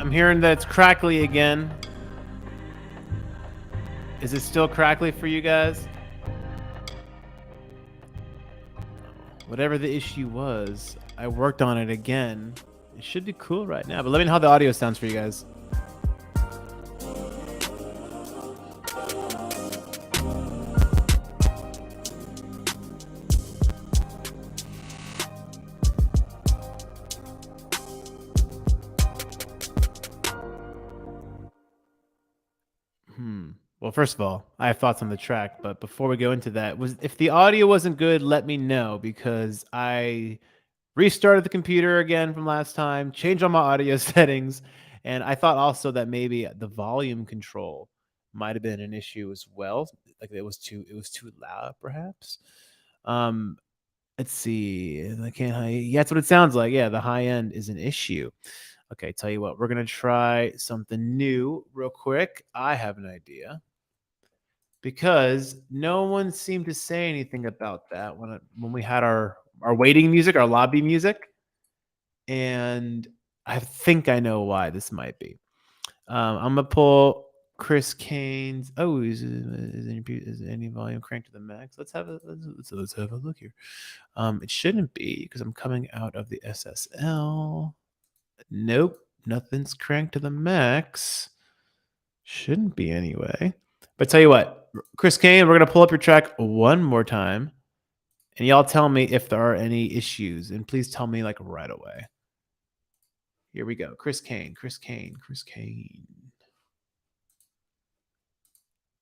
I'm hearing that it's crackly again. Is it still crackly for you guys? Whatever the issue was, I worked on it again. It should be cool right now, but let me know how the audio sounds for you guys. Well, first of all, I have thoughts on the track, but before we go into that, if the audio wasn't good, let me know because I restarted the computer again from last time, changed all my audio settings, and I thought also that maybe the volume control might have been an issue as well. Like it was too loud, perhaps. Um, let's see. I can't high. Yeah, that's what it sounds like. Yeah, the high end is an issue. Okay, tell you what, we're gonna try something new real quick. I have an idea because no one seemed to say anything about that when we had our waiting music, our lobby music, and I think I know why this might be. I'm gonna pull Chris Kane's. Oh, is any volume cranked to the max? Let's have let's have a look here. It shouldn't be because I'm coming out of the SSL. Nope, nothing's cranked to the max. Shouldn't be anyway. But tell you what, Chris Kane, we're gonna pull up your track one more time, and y'all tell me if there are any issues, and please tell me like right away. Here we go, Chris Kane, Chris Kane, Chris Kane.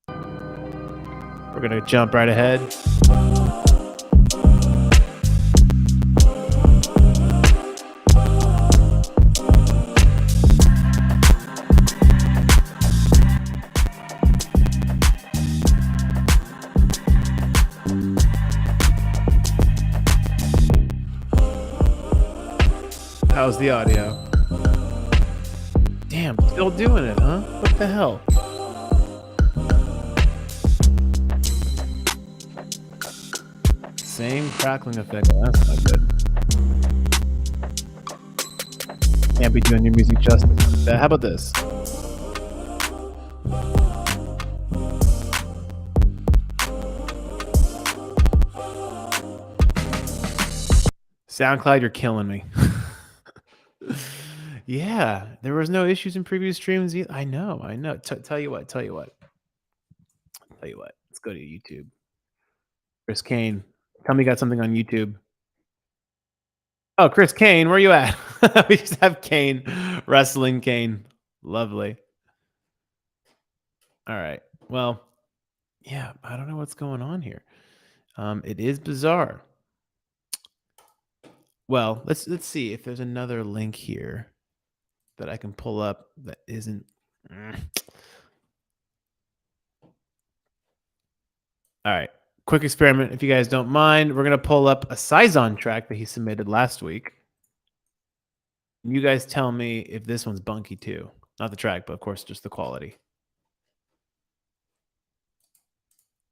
We're gonna jump right ahead. How's the audio? Damn, still doing it, huh? What the hell? Same crackling effect. Oh, that's not good. Can't be doing your music justice. How about this? SoundCloud, you're killing me. Yeah, there was no issues in previous streams. I know. Tell you what. Let's go to YouTube. Chris Kane, tell me you got something on YouTube. Oh, Chris Kane, where you at? We just have Kane, wrestling Kane. Lovely. All right. Well, yeah, I don't know what's going on here. It is bizarre. Well, let's see if there's another link here that I can pull up that isn't. All right. Quick experiment, if you guys don't mind. We're going to pull up a Saison track that he submitted last week. You guys tell me if this one's bunky too. Not the track, but of course, just the quality.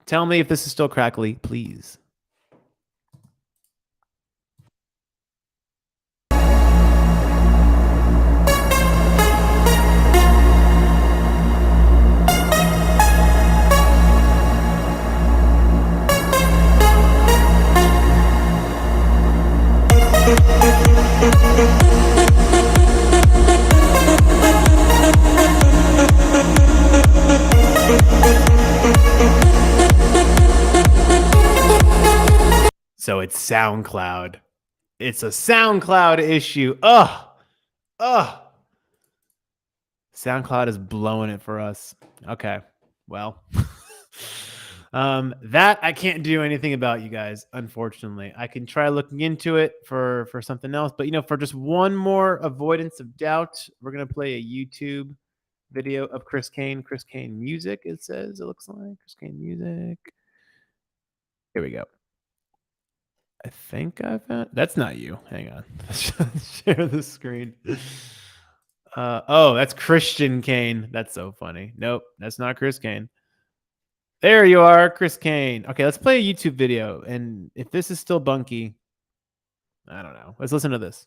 Tell me if this is still crackly, please. So it's SoundCloud. It's a SoundCloud issue. Ugh. SoundCloud is blowing it for us. Okay. Well, that I can't do anything about, you guys, unfortunately. I can try looking into it for something else, but for just one more avoidance of doubt, we're gonna play a YouTube video of Chris Kane music. It says, it looks like Chris Kane music. Here we go. I think I found. That's not you. Hang on. Share the screen. Oh, that's Christian Kane. That's so funny. Nope, that's not Chris Kane. There you are, Chris Kane. Okay, let's play a YouTube video. And if this is still bunky, I don't know. Let's listen to this.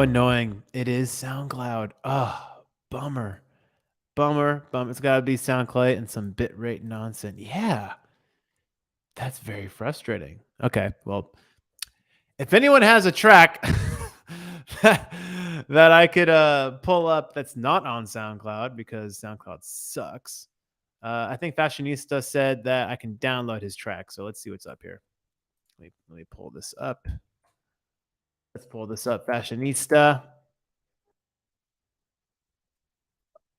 so annoying. It is SoundCloud. Oh, bummer. Bummer. Bummer. It's got to be SoundCloud and some bitrate nonsense. Yeah, that's very frustrating. Okay, well, if anyone has a track that, that I could pull up that's not on SoundCloud because SoundCloud sucks, I think Fashionista said that I can download his track. So let's see what's up here. Let me pull this up. Let's pull this up. Fashionista.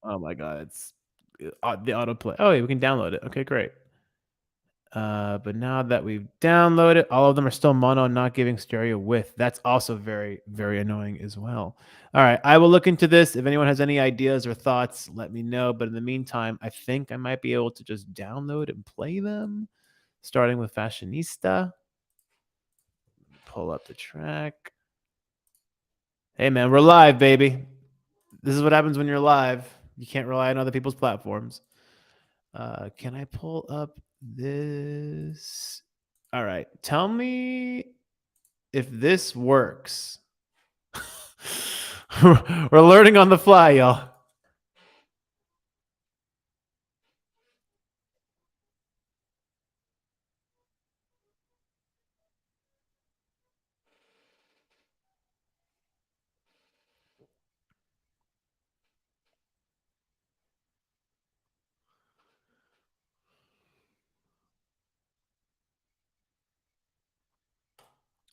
Oh my god, it's the autoplay. Oh, yeah, we can download it. Okay, great. But now that we've downloaded, all of them are still mono, not giving stereo width. That's also very, very annoying as well. All right, I will look into this. If anyone has any ideas or thoughts, let me know. But in the meantime, I think I might be able to just download and play them, starting with Fashionista. Pull up the track. Hey, man, we're live, baby. This is what happens when you're live. You can't rely on other people's platforms. Can I pull up this? All right. Tell me if this works. We're learning on the fly, y'all.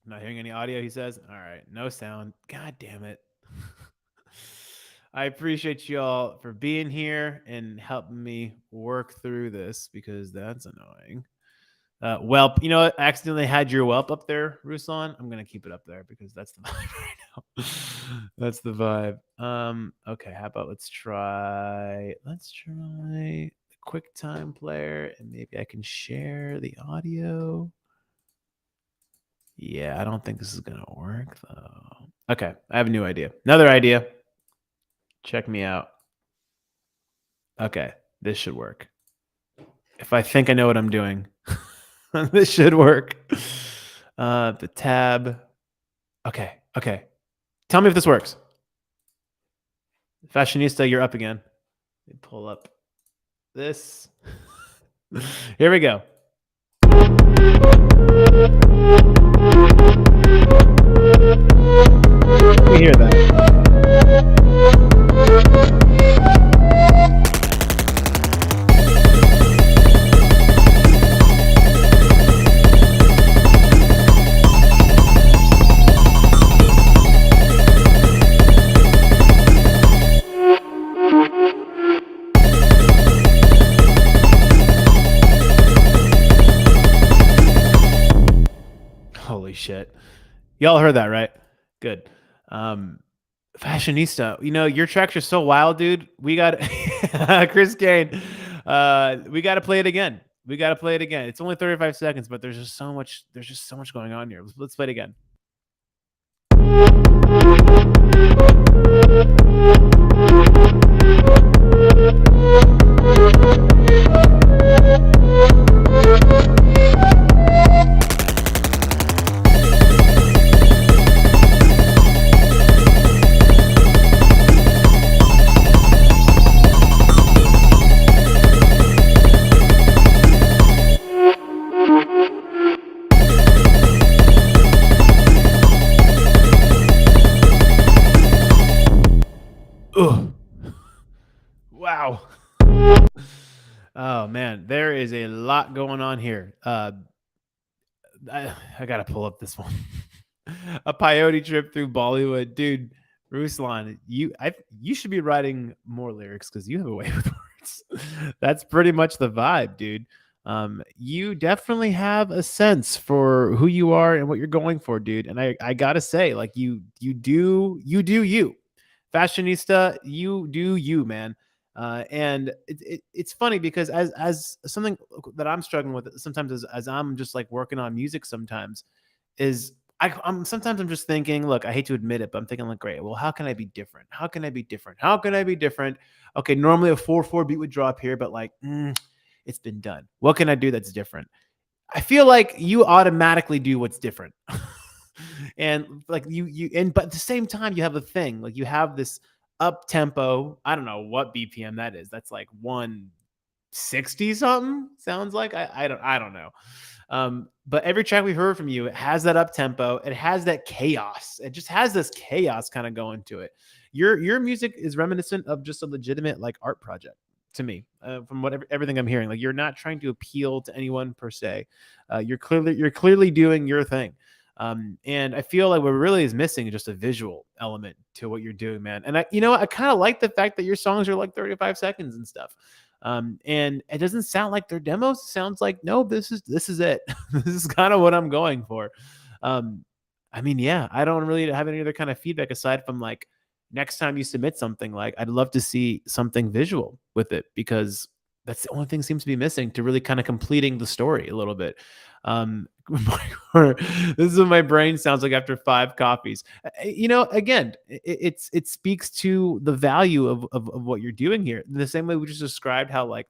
Not hearing any audio, he says. All right. No sound. God damn it. I appreciate you all for being here and helping me work through this because that's annoying. Whelp, you know what? I accidentally had your whelp up there, Ruslan. I'm gonna keep it up there because that's the vibe right now. That's the vibe. Okay, how about let's try the QuickTime player and maybe I can share the audio. Yeah, I don't think this is gonna work though. Okay, I have a new idea. Another idea. Check me out. Okay, this should work. If I think I know what I'm doing, this should work. The tab. Okay, okay. Tell me if this works. Fashionista, you're up again. Let me pull up this. Here we go. Let me hear that. Holy shit. Y'all heard that, right? Good. Fashionista, you know, your tracks are so wild, dude. We got Chris Kane. We got to play it again. We got to play it again. It's only 35 seconds, but there's just so much going on here. Let's play it again. Ugh. Wow. Oh man, there is a lot going on here. I gotta pull up this one. A peyote trip through Bollywood, dude. Ruslan, you should be writing more lyrics because you have a way with words. That's pretty much the vibe, dude. You definitely have a sense for who you are and what you're going for, dude. And I gotta say, like you do you. Fashionista, you do you, man. And it's funny because as something that I'm struggling with sometimes as I'm just like working on music sometimes is I'm sometimes I'm just thinking, look, I hate to admit it, but I'm thinking like, great, well, how can I be different? How can I be different? How can I be different? Okay, normally a 4/4 beat would drop here, but like, it's been done. What can I do that's different? I feel like you automatically do what's different. And like but at the same time, you have a thing like you have this up tempo. I don't know what BPM that is. That's like 160 something. Sounds like I don't know. But every track we've heard from you, it has that up tempo. It has that chaos. It just has this chaos kind of going to it. Your music is reminiscent of just a legitimate like art project to me, from everything I'm hearing. Like you're not trying to appeal to anyone per se. You're clearly doing your thing. And I feel like what really is missing is just a visual element to what you're doing, man. And I kind of like the fact that your songs are like 35 seconds and stuff. And it doesn't sound like their demos. It sounds like, no, this is it. This is kind of what I'm going for. Um, I mean, yeah, I don't really have any other kind of feedback aside from like next time you submit something, like I'd love to see something visual with it because that's the only thing seems to be missing to really kind of completing the story a little bit. This is what my brain sounds like after 5 coffees. Again, it speaks to the value of what you're doing here. In the same way we just described how like,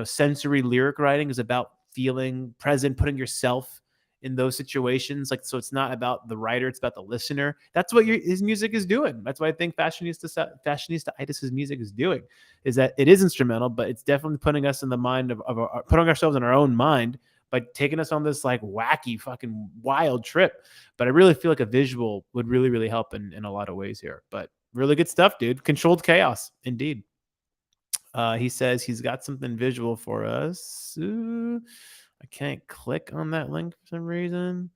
sensory lyric writing is about feeling present, putting yourself in those situations. Like, so it's not about the writer, it's about the listener. That's what his music is doing. That's what I think Fashionista-itis' music is doing, is that it is instrumental, but it's definitely putting us in the mind of putting ourselves in our own mind by taking us on this like wacky fucking wild trip. But I really feel like a visual would really, really help in a lot of ways here. But really good stuff, dude. Controlled chaos, indeed. He says he's got something visual for us. I can't click on that link for some reason.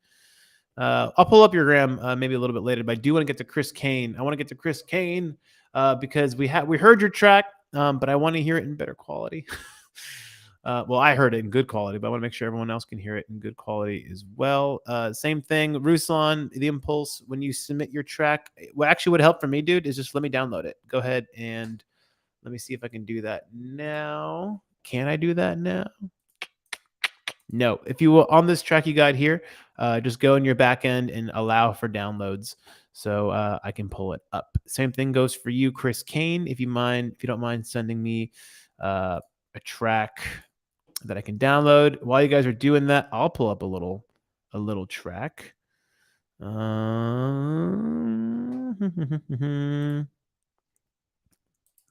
I'll pull up your gram maybe a little bit later, but I do want to get to Chris Kane. I want to get to Chris Kane because we heard your track, but I want to hear it in better quality. Well, I heard it in good quality, but I want to make sure everyone else can hear it in good quality as well. Same thing, Ruslan, the Impulse. When you submit your track, what actually would help for me, dude, is just let me download it. Go ahead and let me see if I can do that now. Can I do that now? No. If you will, on this track you got here, just go in your back end and allow for downloads so I can pull it up. Same thing goes for you, Chris Kane. If you don't mind sending me a track that I can download. While you guys are doing that, I'll pull up a little track.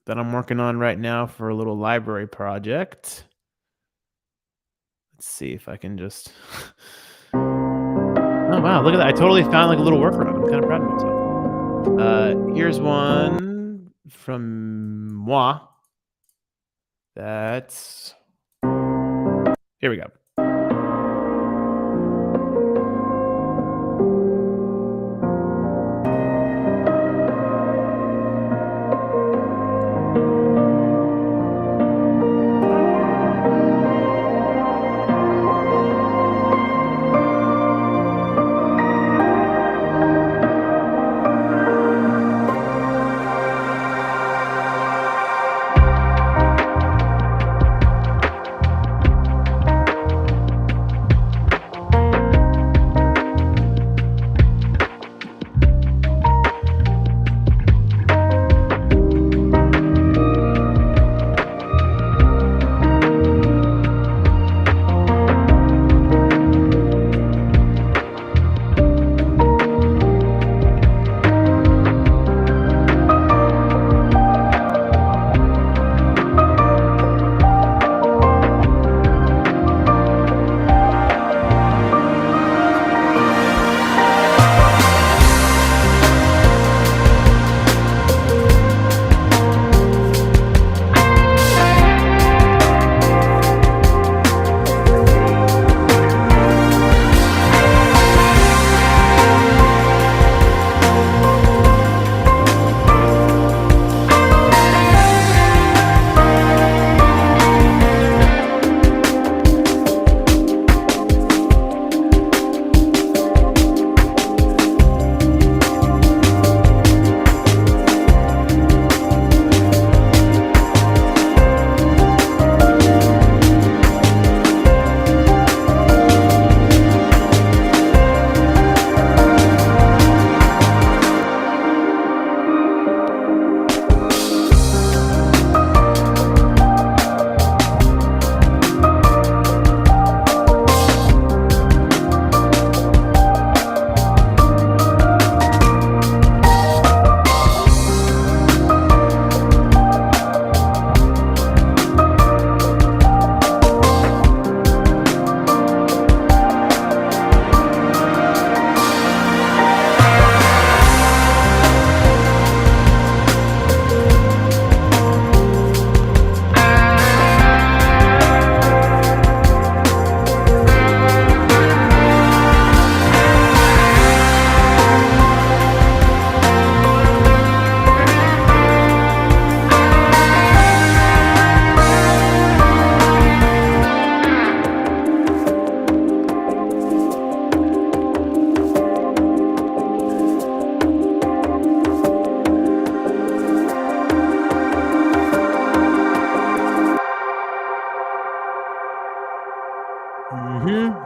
That I'm working on right now for a little library project. Let's see if I can just. Oh wow, look at that! I totally found like a little workaround. I'm kind of proud of myself. Here's one from moi. That's. Here we go.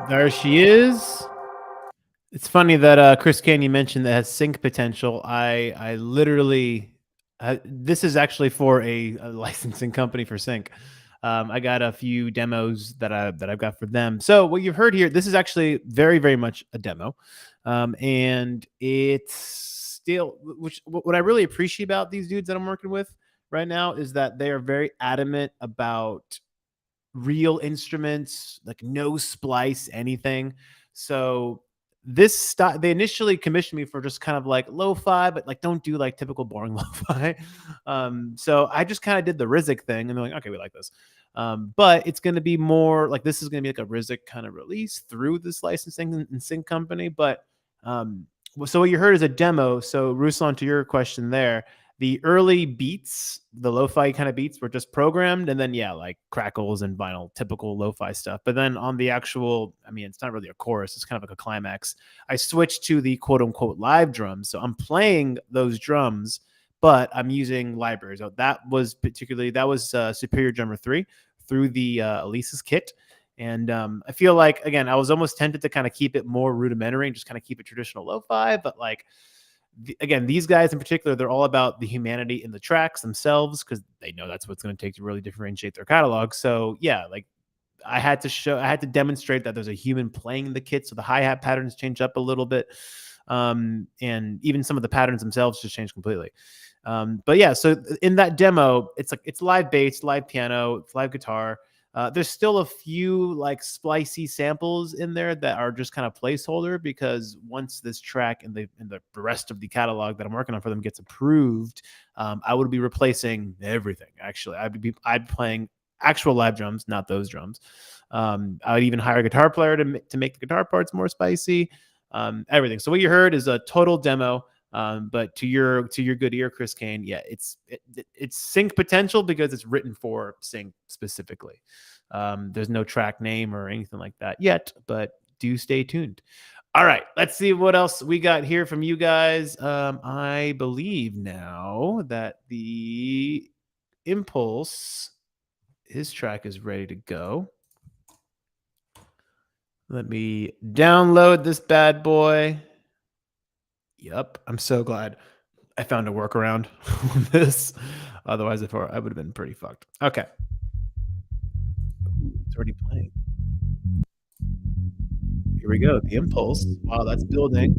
There she is. It's funny that Chris Caney mentioned that has sync potential. I literally this is actually for a licensing company for sync. I got a few demos that I've got for them. So what you've heard here, this is actually very much a demo, and it's still which what I really appreciate about these dudes that I'm working with right now is that they are very adamant about real instruments, like no splice, anything. So they initially commissioned me for just kind of like lo-fi, but like don't do like typical boring lo-fi. So I just kind of did the Rizik thing, and they're like, okay, we like this. But it's going to be more like this is going to be like a Rizik kind of release through this licensing and sync company. But so what you heard is a demo. So Ruslan, to your question there, the early beats, the lo-fi kind of beats were just programmed, and then yeah, like crackles and vinyl, typical lo-fi stuff. But then on the actual, I mean, it's not really a chorus, it's kind of like a climax. I switched to the quote unquote live drums. So I'm playing those drums, but I'm using libraries. So that was Superior Drummer 3 through the Elisa's kit. And I feel like, again, I was almost tempted to kind of keep it more rudimentary and just kind of keep it traditional lo-fi, but like, again, these guys in particular, they're all about the humanity in the tracks themselves because they know that's what's going to take to really differentiate their catalog. So yeah, like I had to demonstrate that there's a human playing the kit, so the hi-hat patterns change up a little bit, and even some of the patterns themselves just change completely. But yeah, so in that demo, it's live bass, live piano, it's live guitar. There's still a few like splicey samples in there that are just kind of placeholder because once this track and the rest of the catalog that I'm working on for them gets approved, I would be replacing everything. Actually, I'd be playing actual live drums, not those drums. I would even hire a guitar player to make the guitar parts more spicy. Everything. So what you heard is a total demo. But to your good ear, Chris Kane, yeah, it's sync potential because it's written for sync specifically. There's no track name or anything like that yet, but do stay tuned. All right, let's see what else we got here from you guys. I believe now that the Impulse, his track is ready to go. Let me download this bad boy. Yep, I'm so glad I found a workaround on this. Otherwise, I would have been pretty fucked. Okay. It's already playing. Here we go. The Impulse. Wow, that's building.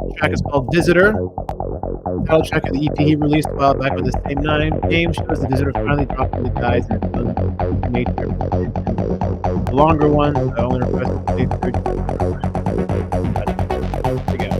The track is called Visitor. The title track of the EP he released a while back with the same name shows the Visitor finally dropping the guys and made the longer one. The only request to play through. Here we go.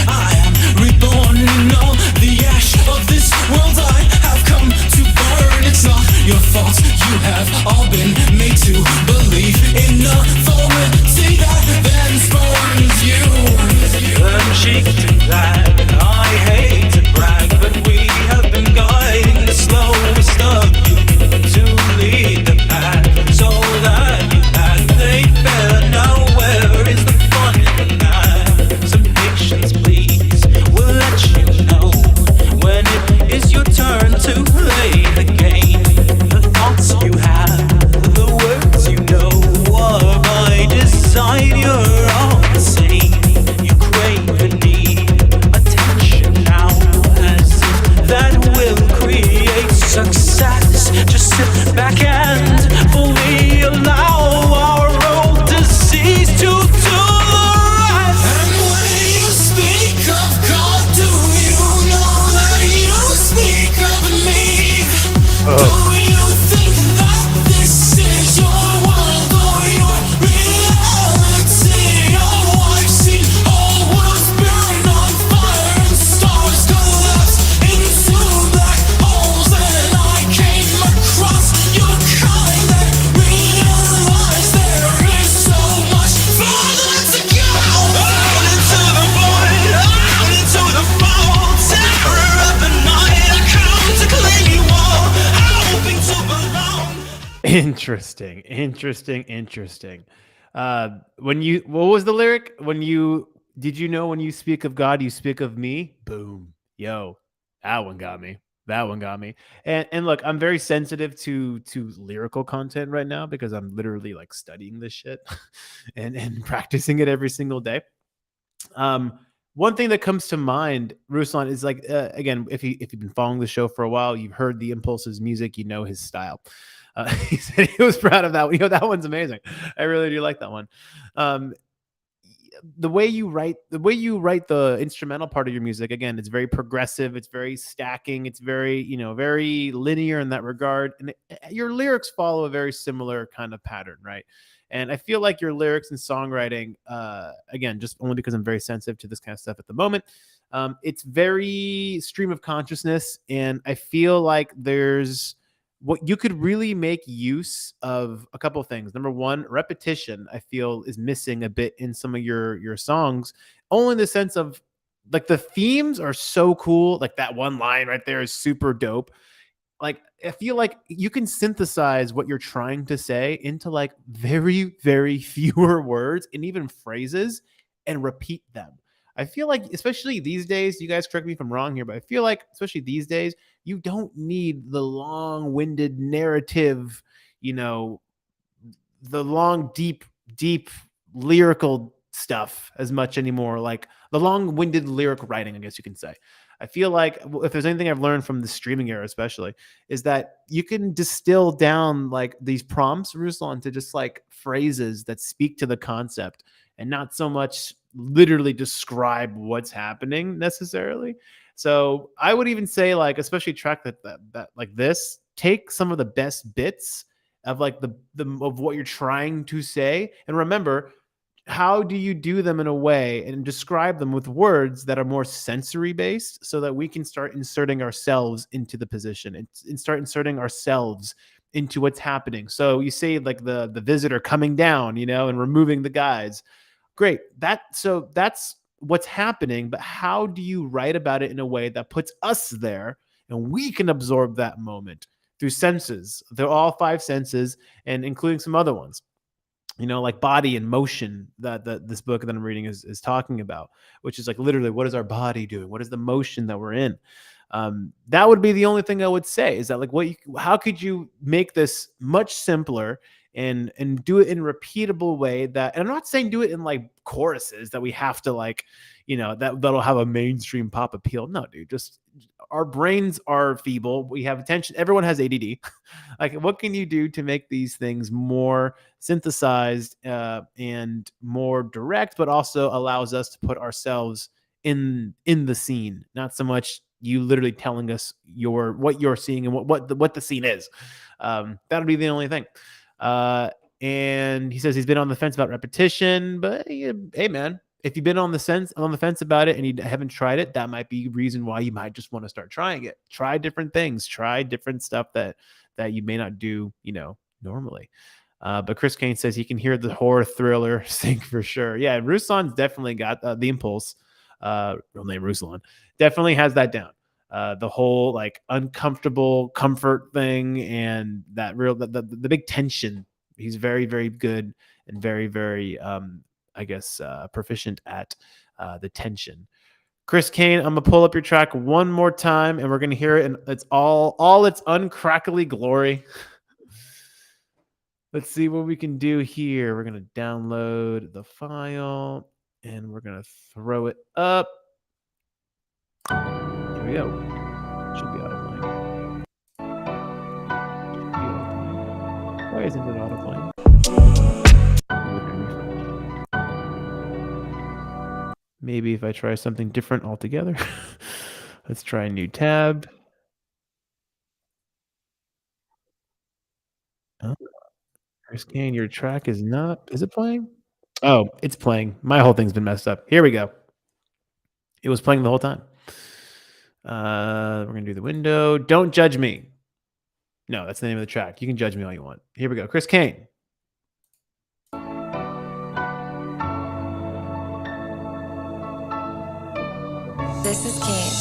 I am reborn in all the ash of this world. I have come success. Just sit back and fully allow our old disease to do the rest. And when you speak of God, do you know that you speak of me? Do you think that this is your world or your reality? Oh, I've seen all worlds burn on fire and stars collapse into black holes, and I came across your kind that realized there is so much further to go. Out into the void, out into the fall, terror of the night, I come to claim you all, hoping to belong. Interesting. When you, what was the lyric? When you, did you know when you speak of God, you speak of me? Boom. Yo, that one got me. That one got me. And look, I'm very sensitive to lyrical content right now because I'm literally like studying this shit and practicing it every single day. Um, One thing that comes to mind, Ruslan, is like again, if you've been following the show for a while, you've heard the Impulse's music, you know his style. He said he was proud of that one. You know, that one's amazing. I really do like that one. Um, the way you write the instrumental part of your music, again, it's very progressive, it's very stacking, it's very, very linear in that regard, and your lyrics follow a very similar kind of pattern, right? And I feel like your lyrics and songwriting, again, just only because I'm very sensitive to this kind of stuff at the moment, it's very stream of consciousness, and I feel like there's what you could really make use of a couple of things. Number one, repetition, I feel, is missing a bit in some of your songs, only in the sense of like the themes are so cool. Like that one line right there is super dope. Like I feel like you can synthesize what you're trying to say into like very fewer words and even phrases and repeat them. I feel like especially these days, you guys correct me if I'm wrong here, but I feel like especially these days, you don't need the long-winded narrative, you know, the long, deep lyrical stuff as much anymore. Like the long-winded lyric writing, I guess you can say. I feel like if there's anything I've learned from the streaming era, especially, is that you can distill down like these prompts, Ruslan, to just like phrases that speak to the concept and not so much literally describe what's happening necessarily. So I would even say, like, especially track that like this, take some of the best bits of like the of what you're trying to say, and remember, how do you do them in a way and describe them with words that are more sensory based so that we can start inserting ourselves into the position and start inserting ourselves into what's happening. So you say like the visitor coming down, and removing the guys. Great. That's what's happening, but how do you write about it in a way that puts us there and we can absorb that moment through senses? They're all five senses and including some other ones, like body and motion that this book that I'm reading is talking about, which is like literally what is our body doing? What is the motion that we're in? That would be the only thing I would say is that like how could you make this much simpler and do it in a repeatable way that, and I'm not saying do it in like choruses that we have to like, that'll have a mainstream pop appeal. No, dude, just our brains are feeble. We have attention. Everyone has ADD. Like, what can you do to make these things more synthesized and more direct, but also allows us to put ourselves in the scene, not so much you literally telling us what you're seeing and what the scene is. That'll be the only thing. And he says he's been on the fence about repetition, but hey, man, if you've been on the fence about it and you haven't tried it, that might be a reason why you might just want to start trying it. Try different things, try different stuff that you may not do, normally. But Chris Kane says he can hear the horror thriller sing for sure. Yeah, Ruslan's definitely got the impulse. Real name Ruslan definitely has that down. The whole like uncomfortable comfort thing and that the big tension. He's very good and very I guess proficient at the tension. Chris Kane, I'm gonna pull up your track one more time and we're gonna hear it in its all its uncrackly glory. Let's see what we can do here. We're gonna download the file and we're gonna throw it up. Here we go. Should be out of line. isn't it autoplaying? Maybe if I try something different altogether. Let's try a new tab. Oh, Chris Kane, your track is not. Is it playing? Oh, it's playing. My whole thing's been messed up. Here we go. It was playing the whole time. We're gonna do the window. Don't judge me. No, that's the name of the track. You can judge me all you want. Here we go. Chris Kane. This is Kate.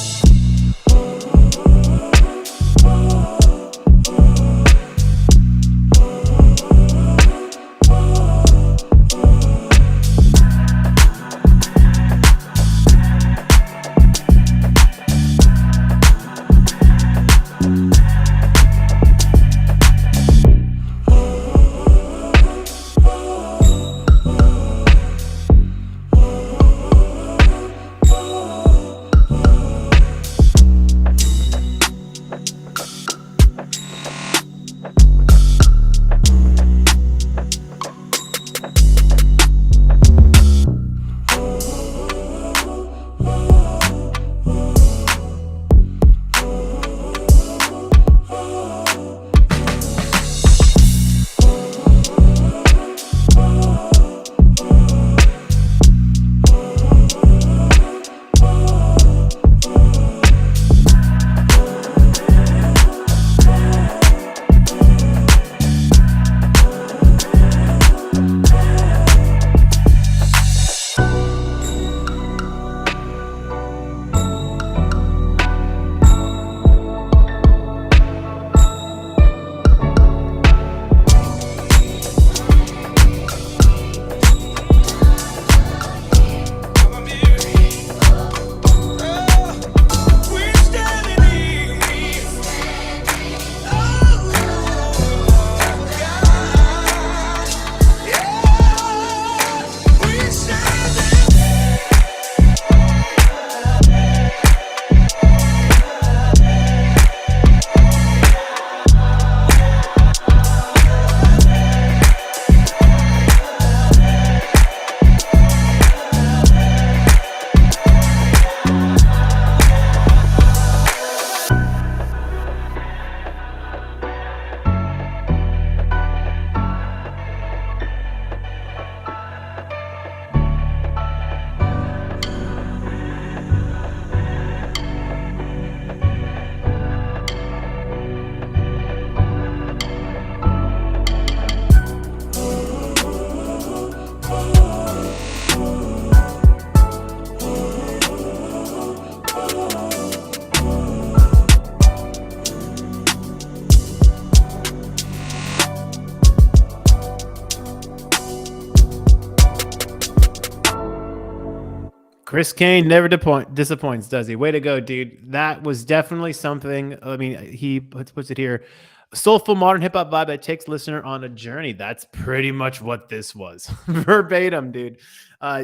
Chris Kane never disappoints, does he? Way to go, dude. That was definitely something. I mean, he puts it here. A soulful modern hip hop vibe that takes listener on a journey. That's pretty much what this was. Verbatim, dude.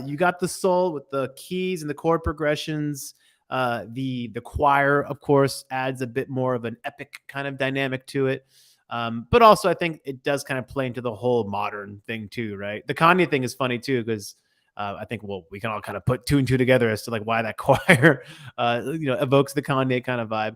You got the soul with the keys and the chord progressions. The choir, of course, adds a bit more of an epic kind of dynamic to it. But also, I think it does kind of play into the whole modern thing too, right? The Kanye thing is funny too because I think we can all kind of put two and two together as to like why that choir evokes the Kanye kind of vibe.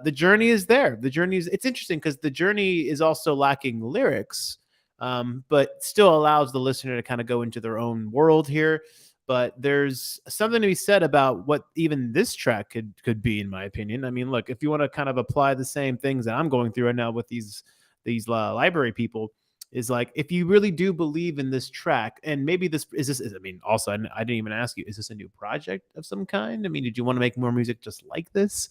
The journey is there. The journey is it's interesting because the journey is also lacking lyrics, but still allows the listener to kind of go into their own world here. But there's something to be said about what even this track could be, in my opinion. I mean, look, if you want to kind of apply the same things that I'm going through right now with these library people, is like if you really do believe in this track, and maybe I mean, also I didn't even ask you, is this a new project of some kind? I mean, did you want to make more music just like this?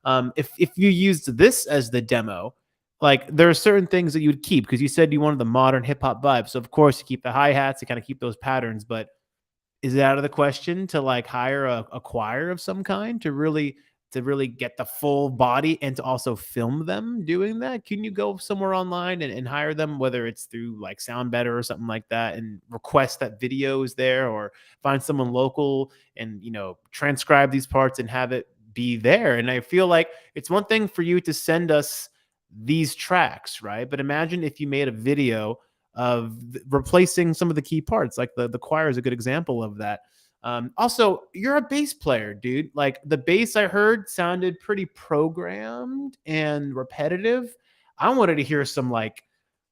If you used this as the demo, like there are certain things that you would keep because you said you wanted the modern hip hop vibe. So of course you keep the hi hats, to kind of keep those patterns, but is it out of the question to like hire a choir of some kind to really get the full body and to also film them doing that? Can you go somewhere online and hire them, whether it's through like Sound Better or something like that, and request that video is there, or find someone local and transcribe these parts and have it be there? And I feel like it's one thing for you to send us these tracks, right? But imagine if you made a video of replacing some of the key parts, like the choir is a good example of that. Also, you're a bass player, dude. Like the bass I heard sounded pretty programmed and repetitive. I wanted to hear some like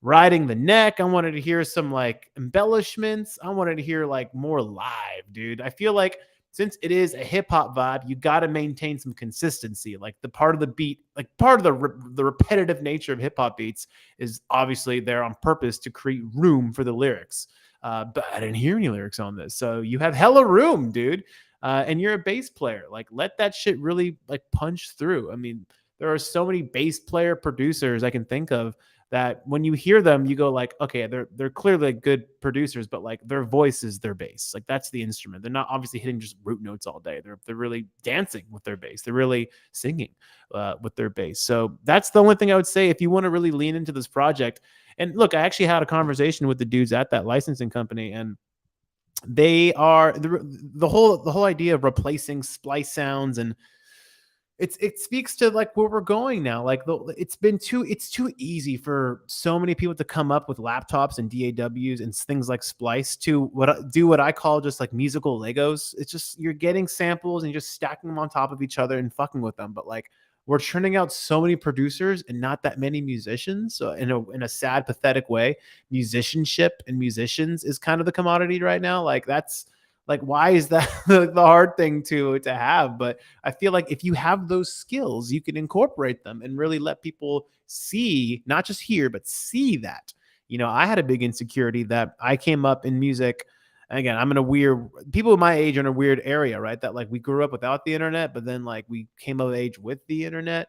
riding the neck. I wanted to hear some like embellishments. I wanted to hear like more live, dude. I feel like since it is a hip hop vibe, you got to maintain some consistency. Like the part of the beat, like part of the repetitive nature of hip hop beats is obviously there on purpose to create room for the lyrics. But I didn't hear any lyrics on this, so you have hella room, dude. And you're a bass player. Like let that shit really like punch through. I mean, there are so many bass player producers I can think of that when you hear them, you go like, okay, they're clearly good producers, but like their voice is their bass. Like that's the instrument. They're not obviously hitting just root notes all day. They're really dancing with their bass. They're really singing with their bass. So that's the only thing I would say if you want to really lean into this project. And look, I actually had a conversation with the dudes at that licensing company, and they are the whole idea of replacing splice sounds, and it speaks to like where we're going now. Like it's too easy for so many people to come up with laptops and DAWs and things like Splice to do what I call just like musical Legos. It's just you're getting samples and you're just stacking them on top of each other and fucking with them. But like we're churning out so many producers and not that many musicians. So in a sad, pathetic way, musicianship and musicians is kind of the commodity right now. Like that's like why is that the hard thing to have? But I feel like if you have those skills, you can incorporate them and really let people see, not just hear, but see that. You know, I had a big insecurity that I came up in music. Again, I'm in a weird, people my age are in a weird area, right? That like we grew up without the internet, but then like we came of age with the internet.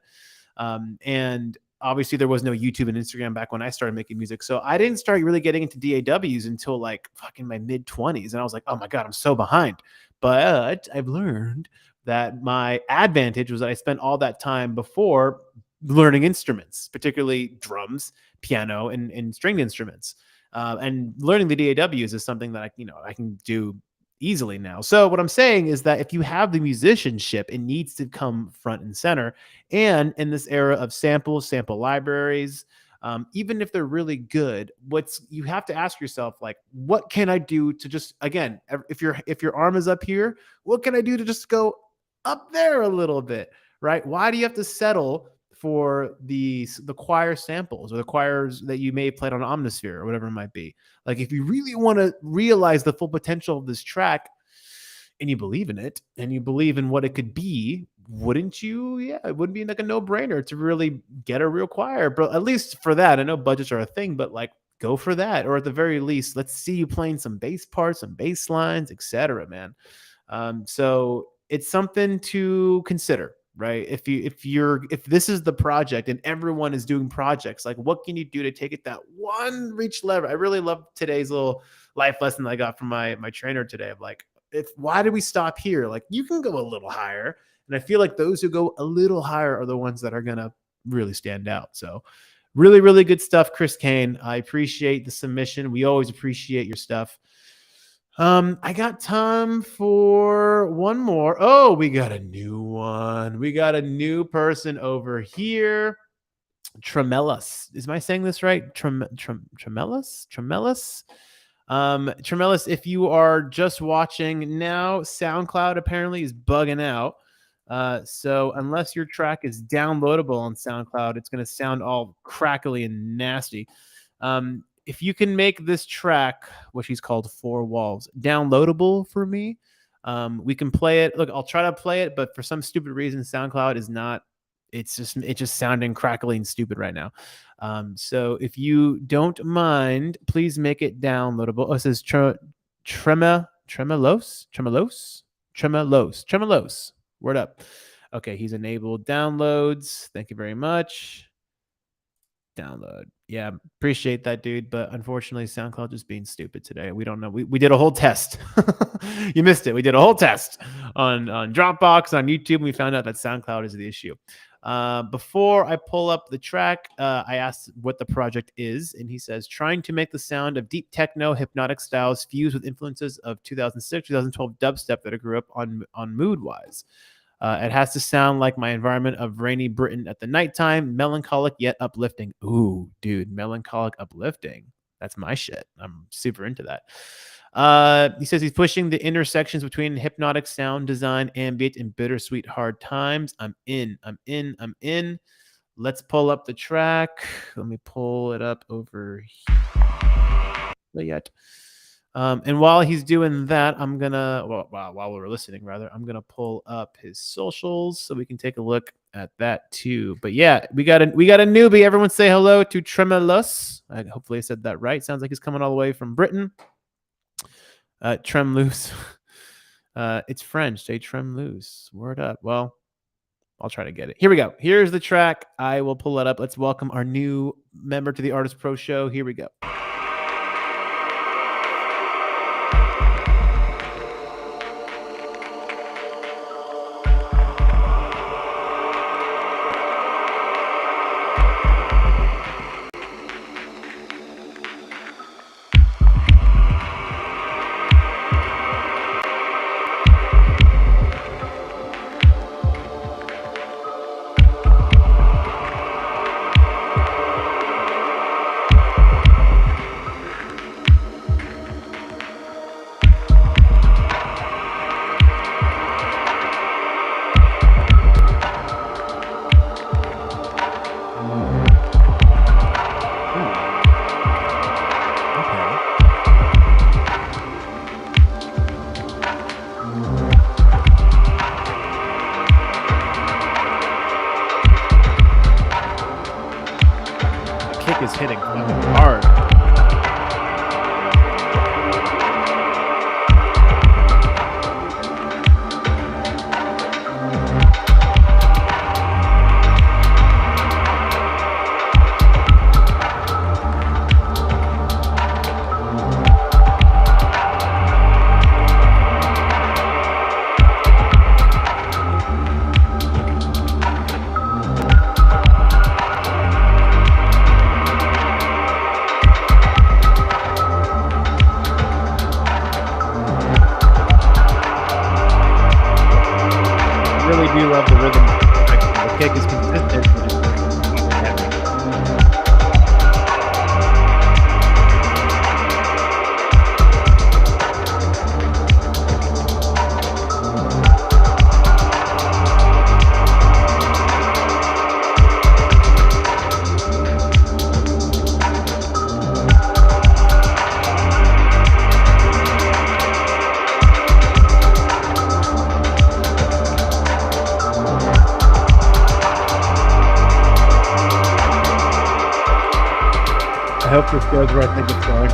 And obviously there was no YouTube and Instagram back when I started making music. So I didn't start really getting into DAWs until like fucking my mid 20s. And I was like, oh my God, I'm so behind. But I've learned that my advantage was that I spent all that time before learning instruments, particularly drums, piano, and stringed instruments. And learning the DAWs is something that I can do easily now. So what I'm saying is that if you have the musicianship, it needs to come front and center. And in this era of samples, sample libraries, even if they're really good, you have to ask yourself, like, what can I do to just, again, if your arm is up here, what can I do to just go up there a little bit, right? Why do you have to settle for the choir samples or the choirs that you may have played on Omnisphere or whatever it might be? Like, if you really want to realize the full potential of this track and you believe in it and you believe in what it could be, wouldn't you? Yeah, it wouldn't be like a no-brainer to really get a real choir. But at least for that, I know budgets are a thing, but like go for that. Or at the very least, let's see you playing some bass parts, some bass lines, etc., man. So it's something to consider, right? If this is the project and everyone is doing projects, like what can you do to take it that one reach lever? I really love today's little life lesson that I got from my trainer today of like, why did we stop here? Like you can go a little higher. And I feel like those who go a little higher are the ones that are gonna really stand out. So really, really good stuff, Chris Kane. I appreciate the submission. We always appreciate your stuff. I got time for one more. Oh, we got a new one. We got a new person over here. Tremellis. Am I saying this right? Tremellis? Tremellis? Tremellis, if you are just watching now, SoundCloud apparently is bugging out. So unless your track is downloadable on SoundCloud, it's going to sound all crackly and nasty. If you can make this track, which he's called Four Walls, downloadable for me, we can play it. Look, I'll try to play it, but for some stupid reason, SoundCloud is not. It's just sounding crackly and stupid right now. So if you don't mind, please make it downloadable. Oh, it says tremolos. Word up. Okay, he's enabled downloads. Thank you very much. Download. Yeah, appreciate that, dude. But unfortunately, SoundCloud just being stupid today. We don't know. We did a whole test. You missed it. We did a whole test on Dropbox, on YouTube, and we found out that SoundCloud is the issue. Before I pull up the track, I asked what the project is, and he says, trying to make the sound of deep techno, hypnotic styles fused with influences of 2006, 2012 dubstep that I grew up on Moodwise. It has to sound like my environment of rainy Britain at the nighttime, melancholic yet uplifting. Ooh, dude, melancholic, uplifting. That's my shit. I'm super into that. He says he's pushing the intersections between hypnotic sound design, ambient, and bittersweet hard times. I'm in. I'm in. I'm in. Let's pull up the track. Let me pull it up over here. And while he's doing that, I'm gonna while we're listening, rather, I'm gonna pull up his socials so we can take a look at that too. But yeah, we got a newbie. Everyone say hello to Tremulous. Hopefully I said that right. Sounds like he's coming all the way from Britain. Trem loose. It's French. Say trem loose. Word up. Well, I'll try to get it. Here we go. Here's the track. I will pull it up. Let's welcome our new member to the Artist Pro Show. Here we go. Is hitting hard. Do love the rhythm. The kick is consistent. I hope this goes where I think it's going.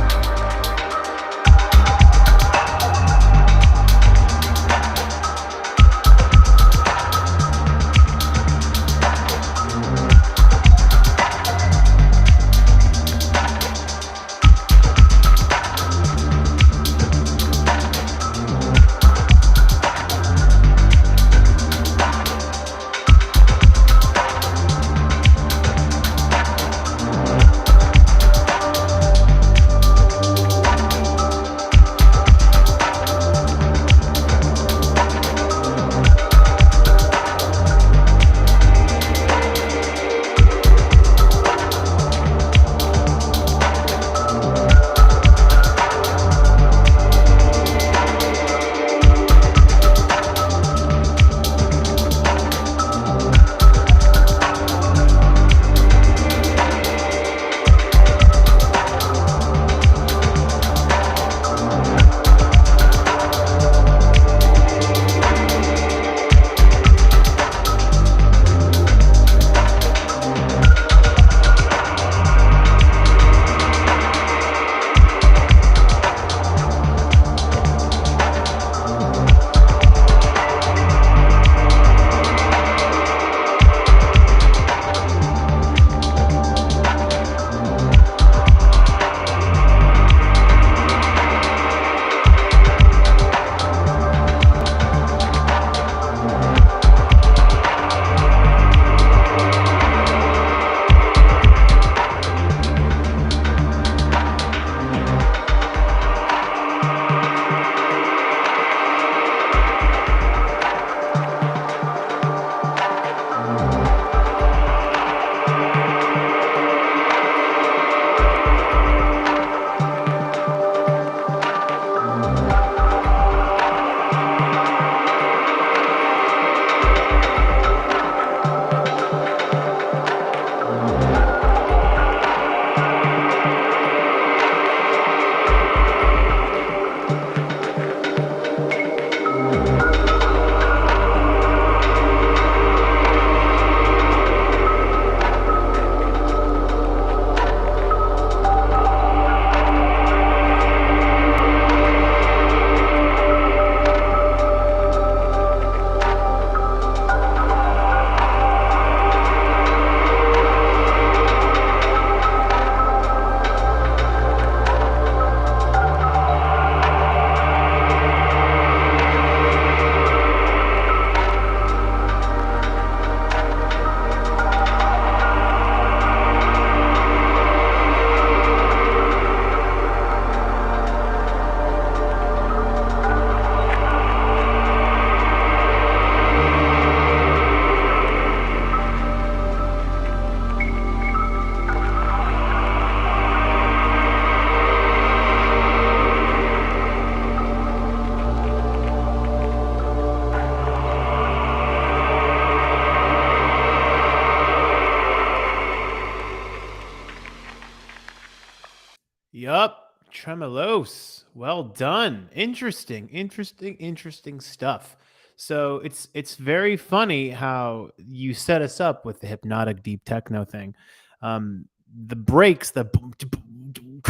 Yup. Tremolos. Well done. Interesting. Interesting. Interesting stuff. So it's very funny how you set us up with the hypnotic deep techno thing. The breaks, the boom, boom, boom,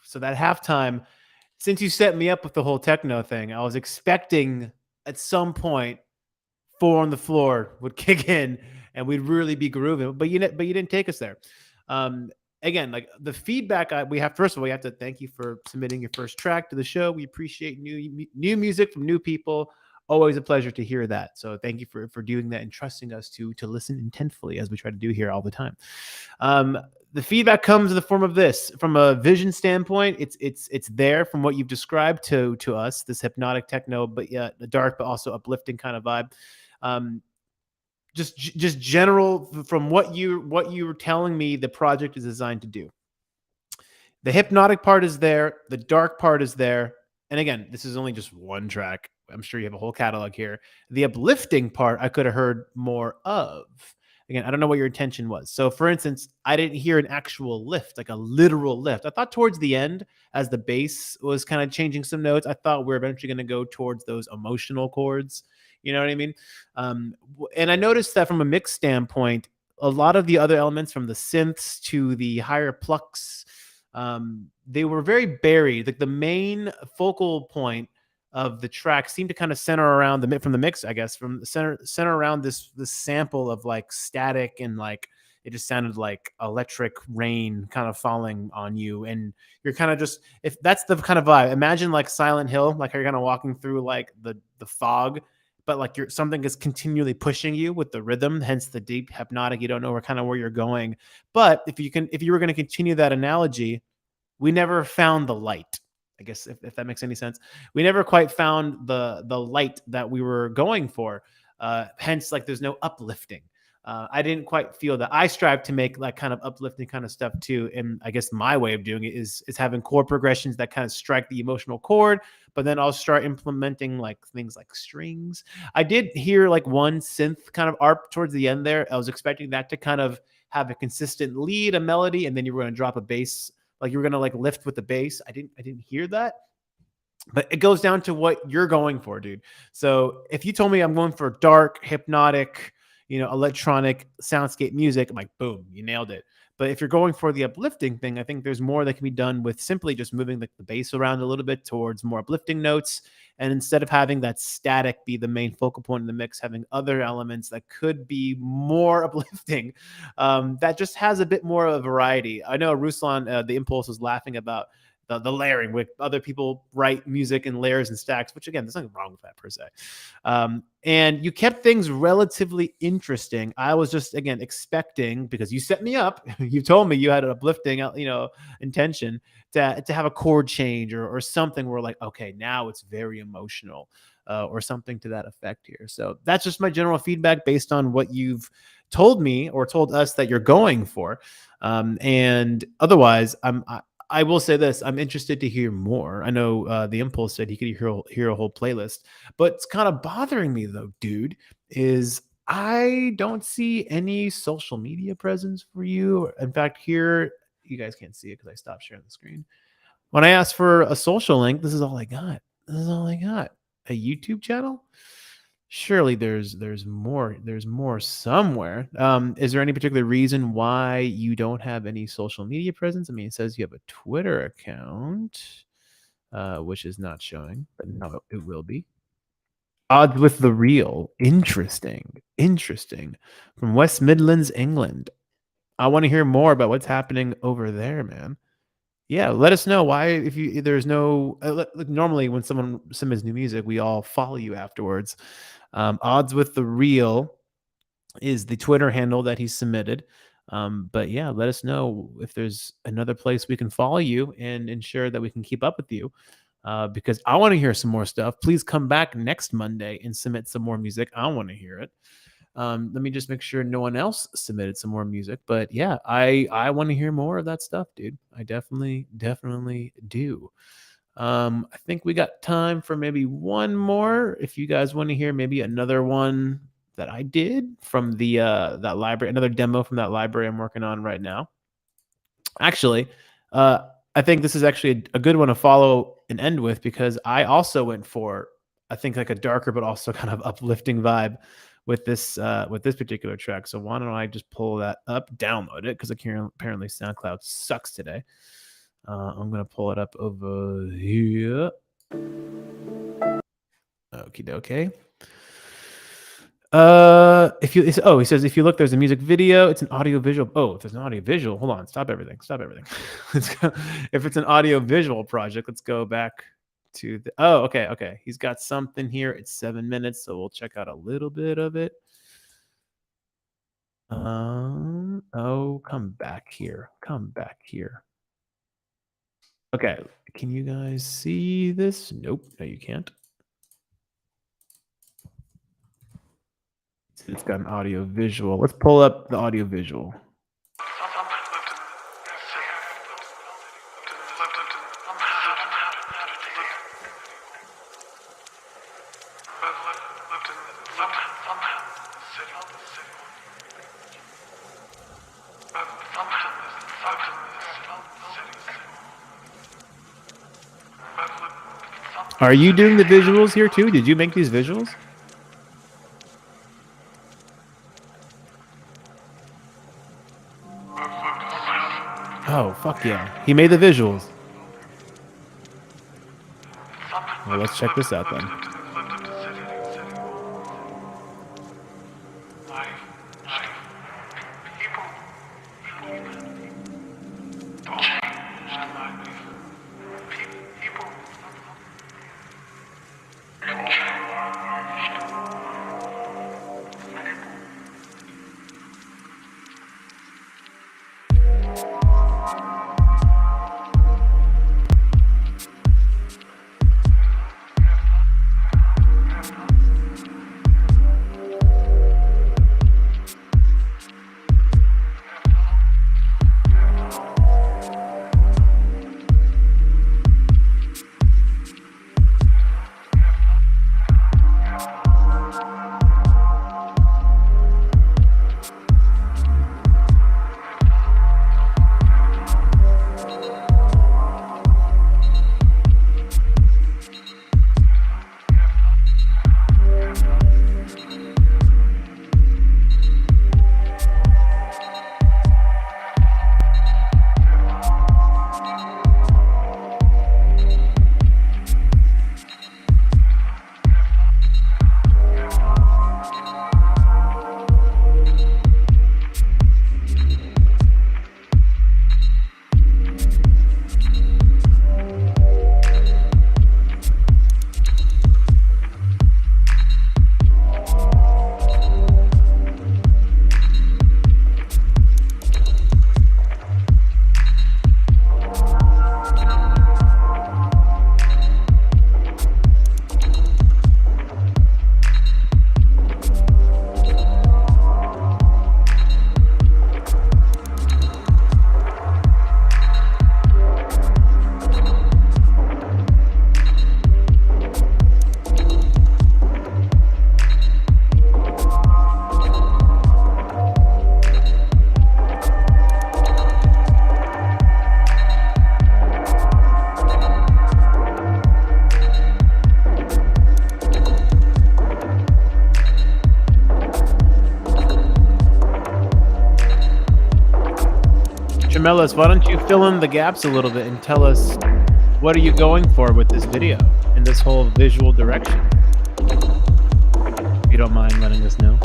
so that halftime. Since you set me up with the whole techno thing, I was expecting at some point four on the floor would kick in and we'd really be grooving. But you didn't take us there. Um, Again, like the feedback we have. First of all, we have to thank you for submitting your first track to the show. We appreciate new music from new people. Always a pleasure to hear that. So thank you for doing that and trusting us to listen intentfully as we try to do here all the time. Um, the feedback comes in the form of this. From a vision standpoint, it's there from what you've described to us. This hypnotic techno, but yeah, the dark but also uplifting kind of vibe. Um, just general from what you were telling me the project is designed to do. The hypnotic part is there, the dark part is there. And again, this is only just one track. I'm sure you have a whole catalog here. The uplifting part I could have heard more of. Again, I don't know what your intention was. So for instance, I didn't hear an actual lift, like a literal lift. I thought towards the end, as the bass was kind of changing some notes, I thought we're eventually going to go towards those emotional chords. You know what I mean? And I noticed that from a mix standpoint, a lot of the other elements, from the synths to the higher plucks, they were very buried. Like the main focal point of the track seemed to kind of center around from the mix, I guess, from the center around this sample of like static, and like it just sounded like electric rain kind of falling on you, and you're kind of just, if that's the kind of vibe, imagine like Silent Hill, like you're kind of walking through like the fog, but like you're something is continually pushing you with the rhythm, hence the deep hypnotic. You don't know where you're going. But if you were going to continue that analogy, we never found the light. I guess if that makes any sense, we never quite found the light that we were going for. Hence, like there's no uplifting. I didn't quite feel that. I strive to make like kind of uplifting kind of stuff too, and I guess my way of doing it is having chord progressions that kind of strike the emotional chord, but then I'll start implementing like things like strings. I did hear like one synth kind of arp towards the end there. I was expecting that to kind of have a consistent lead, a melody, and then you were going to drop a bass, like you were gonna like lift with the bass. I didn't hear that, but it goes down to what you're going for, dude. So if you told me I'm going for dark, hypnotic, electronic soundscape music, I'm like, boom, you nailed it. But if you're going for the uplifting thing, I think there's more that can be done with simply just moving the bass around a little bit towards more uplifting notes. And instead of having that static be the main focal point in the mix, having other elements that could be more uplifting, that just has a bit more of a variety. I know Ruslan, the Impulse, was laughing about the layering, with other people write music in layers and stacks, which again, there's nothing wrong with that per se. And you kept things relatively interesting. I was just, again, expecting, because you set me up, you told me you had an uplifting, intention to have a chord change or something where like, okay, now it's very emotional, or something to that effect here. So that's just my general feedback based on what you've told me or told us that you're going for. And otherwise, I will say this: I'm interested to hear more. I know the Impulse said he could hear a whole playlist, but it's kind of bothering me though, dude. Is I don't see any social media presence for you. In fact, here you guys can't see it because I stopped sharing the screen. When I asked for a social link, this is all I got. This is all I got. A YouTube channel? Surely there's more somewhere. Is there any particular reason why you don't have any social media presence? I mean, it says you have a Twitter account, which is not showing, but no, it will be. Odds with the real. Interesting. From West Midlands, England. I want to hear more about what's happening over there, man. Yeah, let us know why. If you there's no like normally when someone submits new music, we all follow you afterwards. Odds with the real is the Twitter handle that he submitted. But yeah, let us know if there's another place we can follow you and ensure that we can keep up with you. Because I want to hear some more stuff. Please come back next Monday and submit some more music. I want to hear it. Let me just make sure no one else submitted some more music. But yeah, I want to hear more of that stuff, dude. I definitely do. I think we got time for maybe one more. If you guys want to hear maybe another one that I did from the that library, another demo from that library I'm working on right now. Actually, I think this is actually a good one to follow and end with, because I also went for, I think, like a darker but also kind of uplifting vibe with this particular track. So why don't I just pull that up, download it, because apparently SoundCloud sucks today. I'm gonna pull it up over here. Okie dokie. He says if you look, there's a music video. It's an audio visual. Oh, if there's an audio visual, hold on, stop everything. Let's go. If it's an audio visual project, let's go back to the. Oh, okay. He's got something here. It's 7 minutes, so we'll check out a little bit of it. Oh, come back here. Okay, can you guys see this? Nope, no, you can't. It's got an audio visual. Let's pull up the audio visual. Are you doing the visuals here too? Did you make these visuals? Oh, fuck yeah. He made the visuals. Well, let's check this out then. Chamelis, why don't you fill in the gaps a little bit and tell us what are you going for with this video and this whole visual direction? If you don't mind letting us know.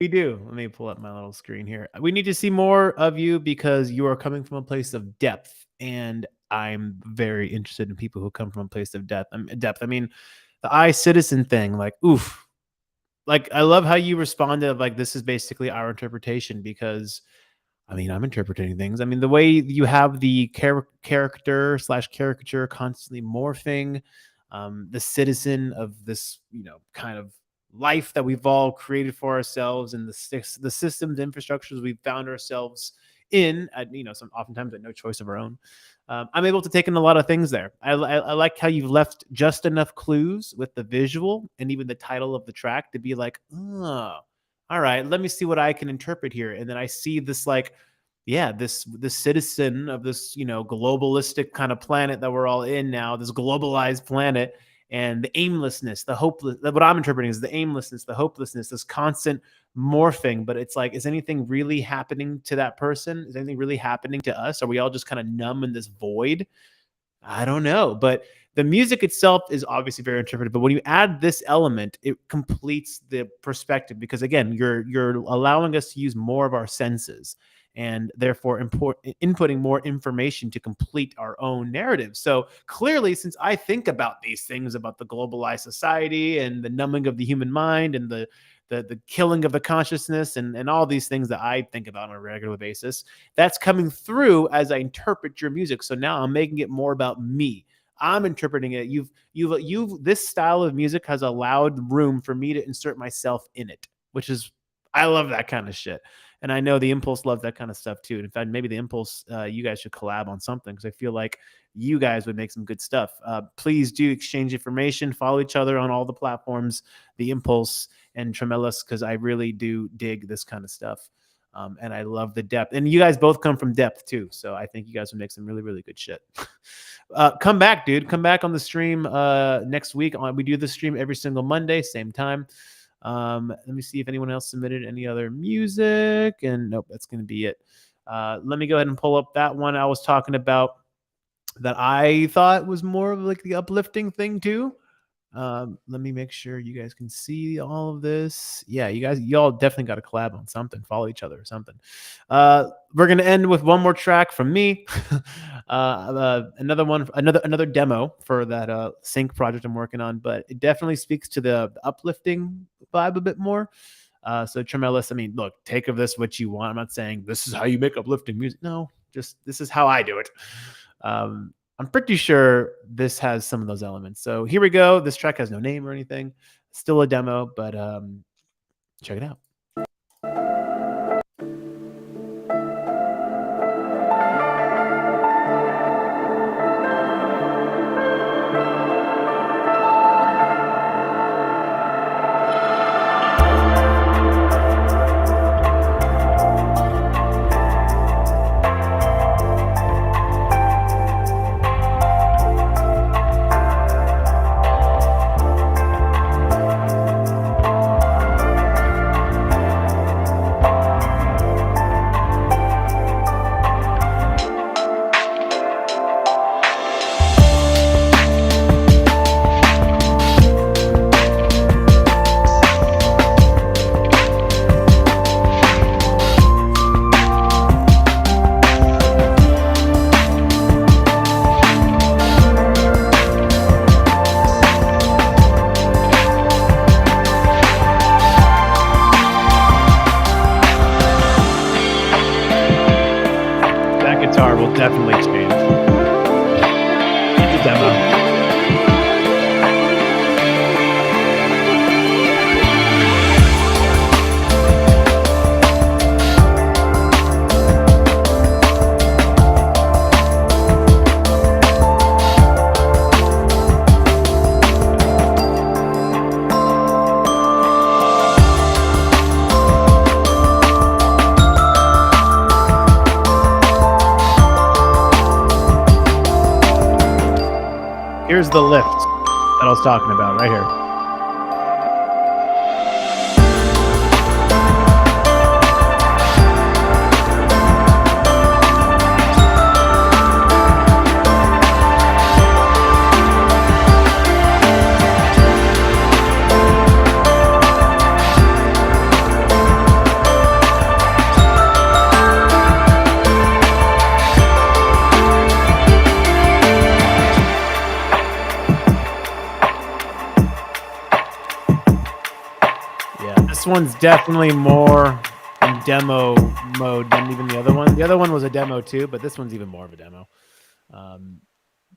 We do. Let me pull up my little screen here. We need to see more of you because you are coming from a place of depth, and I'm very interested in people who come from a place of depth. Depth. I mean, the I citizen thing. Like, oof. Like, I love how you responded. Like, this is basically our interpretation because I mean, I'm interpreting things. I mean, the way you have the character slash caricature constantly morphing, the citizen of this, kind of life that we've all created for ourselves, and the systems, infrastructures we've found ourselves in, at some oftentimes at no choice of our own. I'm able to take in a lot of things there. I like how you've left just enough clues with the visual and even the title of the track to be like, oh, all right, let me see what I can interpret here. And then I see this like, yeah, this citizen of this, globalistic kind of planet that we're all in now, this globalized planet, and the aimlessness, the hopeless, what I'm interpreting is the aimlessness, the hopelessness, this constant morphing. But it's like, is anything really happening to that person? Is anything really happening to us? Are we all just kind of numb in this void? I don't know, but the music itself is obviously very interpretive. But when you add this element, it completes the perspective because again, you're allowing us to use more of our senses and therefore inputting more information to complete our own narrative. So clearly, since I think about these things about the globalized society and the numbing of the human mind and the killing of the consciousness and all these things that I think about on a regular basis, that's coming through as I interpret your music. So now I'm making it more about me. I'm interpreting it. This style of music has allowed room for me to insert myself in it, which is, I love that kind of shit. And I know the Impulse loves that kind of stuff too. In fact, maybe the Impulse, you guys should collab on something because I feel like you guys would make some good stuff. Please do exchange information, follow each other on all the platforms, the Impulse and Tremellis, because I really do dig this kind of stuff. And I love the depth. And you guys both come from depth too. So I think you guys would make some really, really good shit. Come back, dude. Come back on the stream next week. We do the stream every single Monday, same time. Let me see if anyone else submitted any other music. And nope, that's going to be it. Let me go ahead and pull up that one I was talking about that I thought was more of like the uplifting thing too. Let me make sure you guys can see all of this. Yeah, y'all definitely got to collab on something, follow each other or something. We're gonna end with one more track from me. Another demo for that sync project I'm working on, but it definitely speaks to the uplifting vibe a bit more. So Tremellis, I mean, look, take of this what you want. I'm not saying this is how you make uplifting music. No, just this is how I do it. I'm pretty sure this has some of those elements. So here we go. This track has no name or anything. Still a demo, but check it out. Definitely change. It's a demo. Here's the lift that I was talking about right here. This one's definitely more in demo mode than even the other one. The other one was a demo too, but this one's even more of a demo. Um,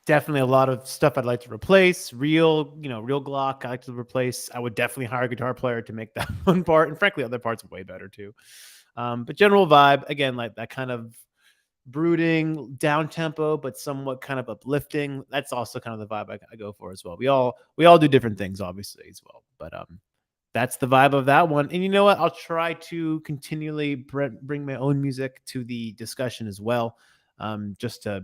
Definitely a lot of stuff I'd like to replace. Real Glock I like to replace. I would definitely hire a guitar player to make that one part, and frankly, other parts are way better too. But general vibe, again, like that kind of brooding, down tempo, but somewhat kind of uplifting. That's also kind of the vibe I go for as well. We all do different things, obviously, as well. But that's the vibe of that one. And you know what? I'll try to continually bring my own music to the discussion as well, just to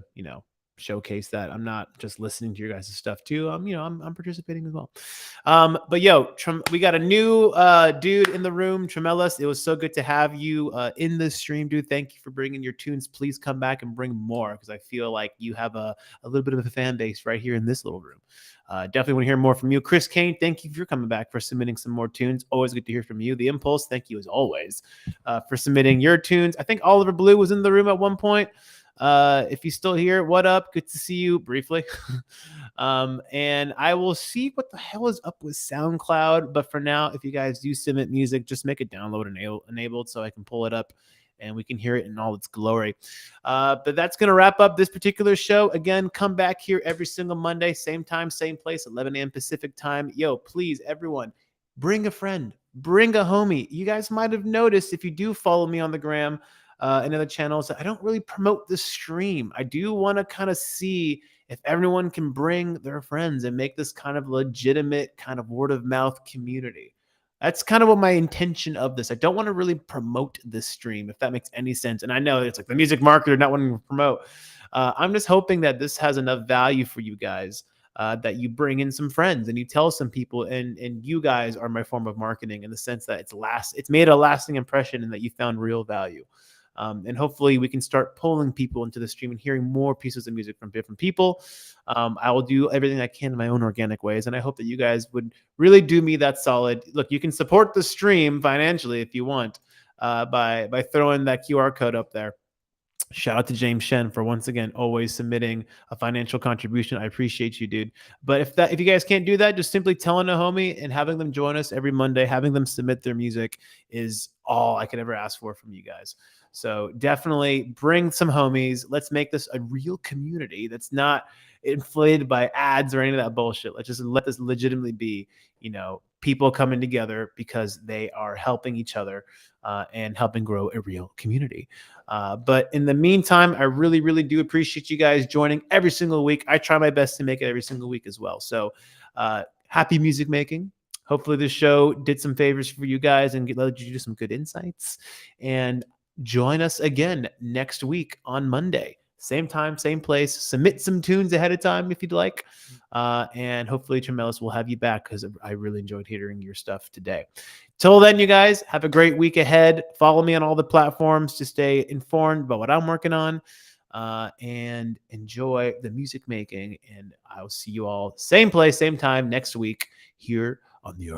showcase that I'm not just listening to your guys' stuff too. I'm participating as well. But we got a new dude in the room, Tremellis. It was so good to have you in the stream, dude. Thank you for bringing your tunes. Please come back and bring more, because I feel like you have a little bit of a fan base right here in this little room. Definitely want to hear more from you. Chris Kane, thank you for coming back, for submitting some more tunes. Always good to hear from you. The Impulse, thank you as always for submitting your tunes. I think Oliver Blue was in the room at one point. If he's still here, what up? Good to see you briefly. And I will see what the hell is up with SoundCloud. But for now, if you guys do submit music, just make it download enabled so I can pull it up and we can hear it in all its glory. But that's going to wrap up this particular show. Again, come back here every single Monday, same time, same place, 11 a.m. Pacific time. Please, everyone, bring a friend, bring a homie. You guys might have noticed, if you do follow me on the gram and other channels, I don't really promote the stream. I do want to kind of see if everyone can bring their friends and make this kind of legitimate kind of word of mouth community. That's kind of what my intention of this. I don't want to really promote this stream, if that makes any sense. And I know it's like the music marketer not wanting to promote. I'm just hoping that this has enough value for you guys, that you bring in some friends and you tell some people, and you guys are my form of marketing, in the sense that it's made a lasting impression and that you found real value. And hopefully we can start pulling people into the stream and hearing more pieces of music from different people. I will do everything I can in my own organic ways, and I hope that you guys would really do me that solid. Look, you can support the stream financially if you want, by throwing that QR code up there. Shout out to James Shen for once again always submitting a financial contribution. I appreciate you, dude. But if you guys can't do that, just simply telling a homie and having them join us every Monday, having them submit their music, is all I could ever ask for from you guys. So definitely bring some homies. Let's make this a real community that's not inflated by ads or any of that bullshit. Let's just let this legitimately be, people coming together because they are helping each other and helping grow a real community. But in the meantime, I really, really do appreciate you guys joining every single week. I try my best to make it every single week as well. So happy music making. Hopefully this show did some favors for you guys and led you to some good insights. And join us again next week on Monday. Same time, same place. Submit some tunes ahead of time if you'd like. And hopefully Tremellis will have you back, because I really enjoyed hearing your stuff today. Till then, you guys, have a great week ahead. Follow me on all the platforms to stay informed about what I'm working on, and enjoy the music making. And I'll see you all same place, same time next week here on the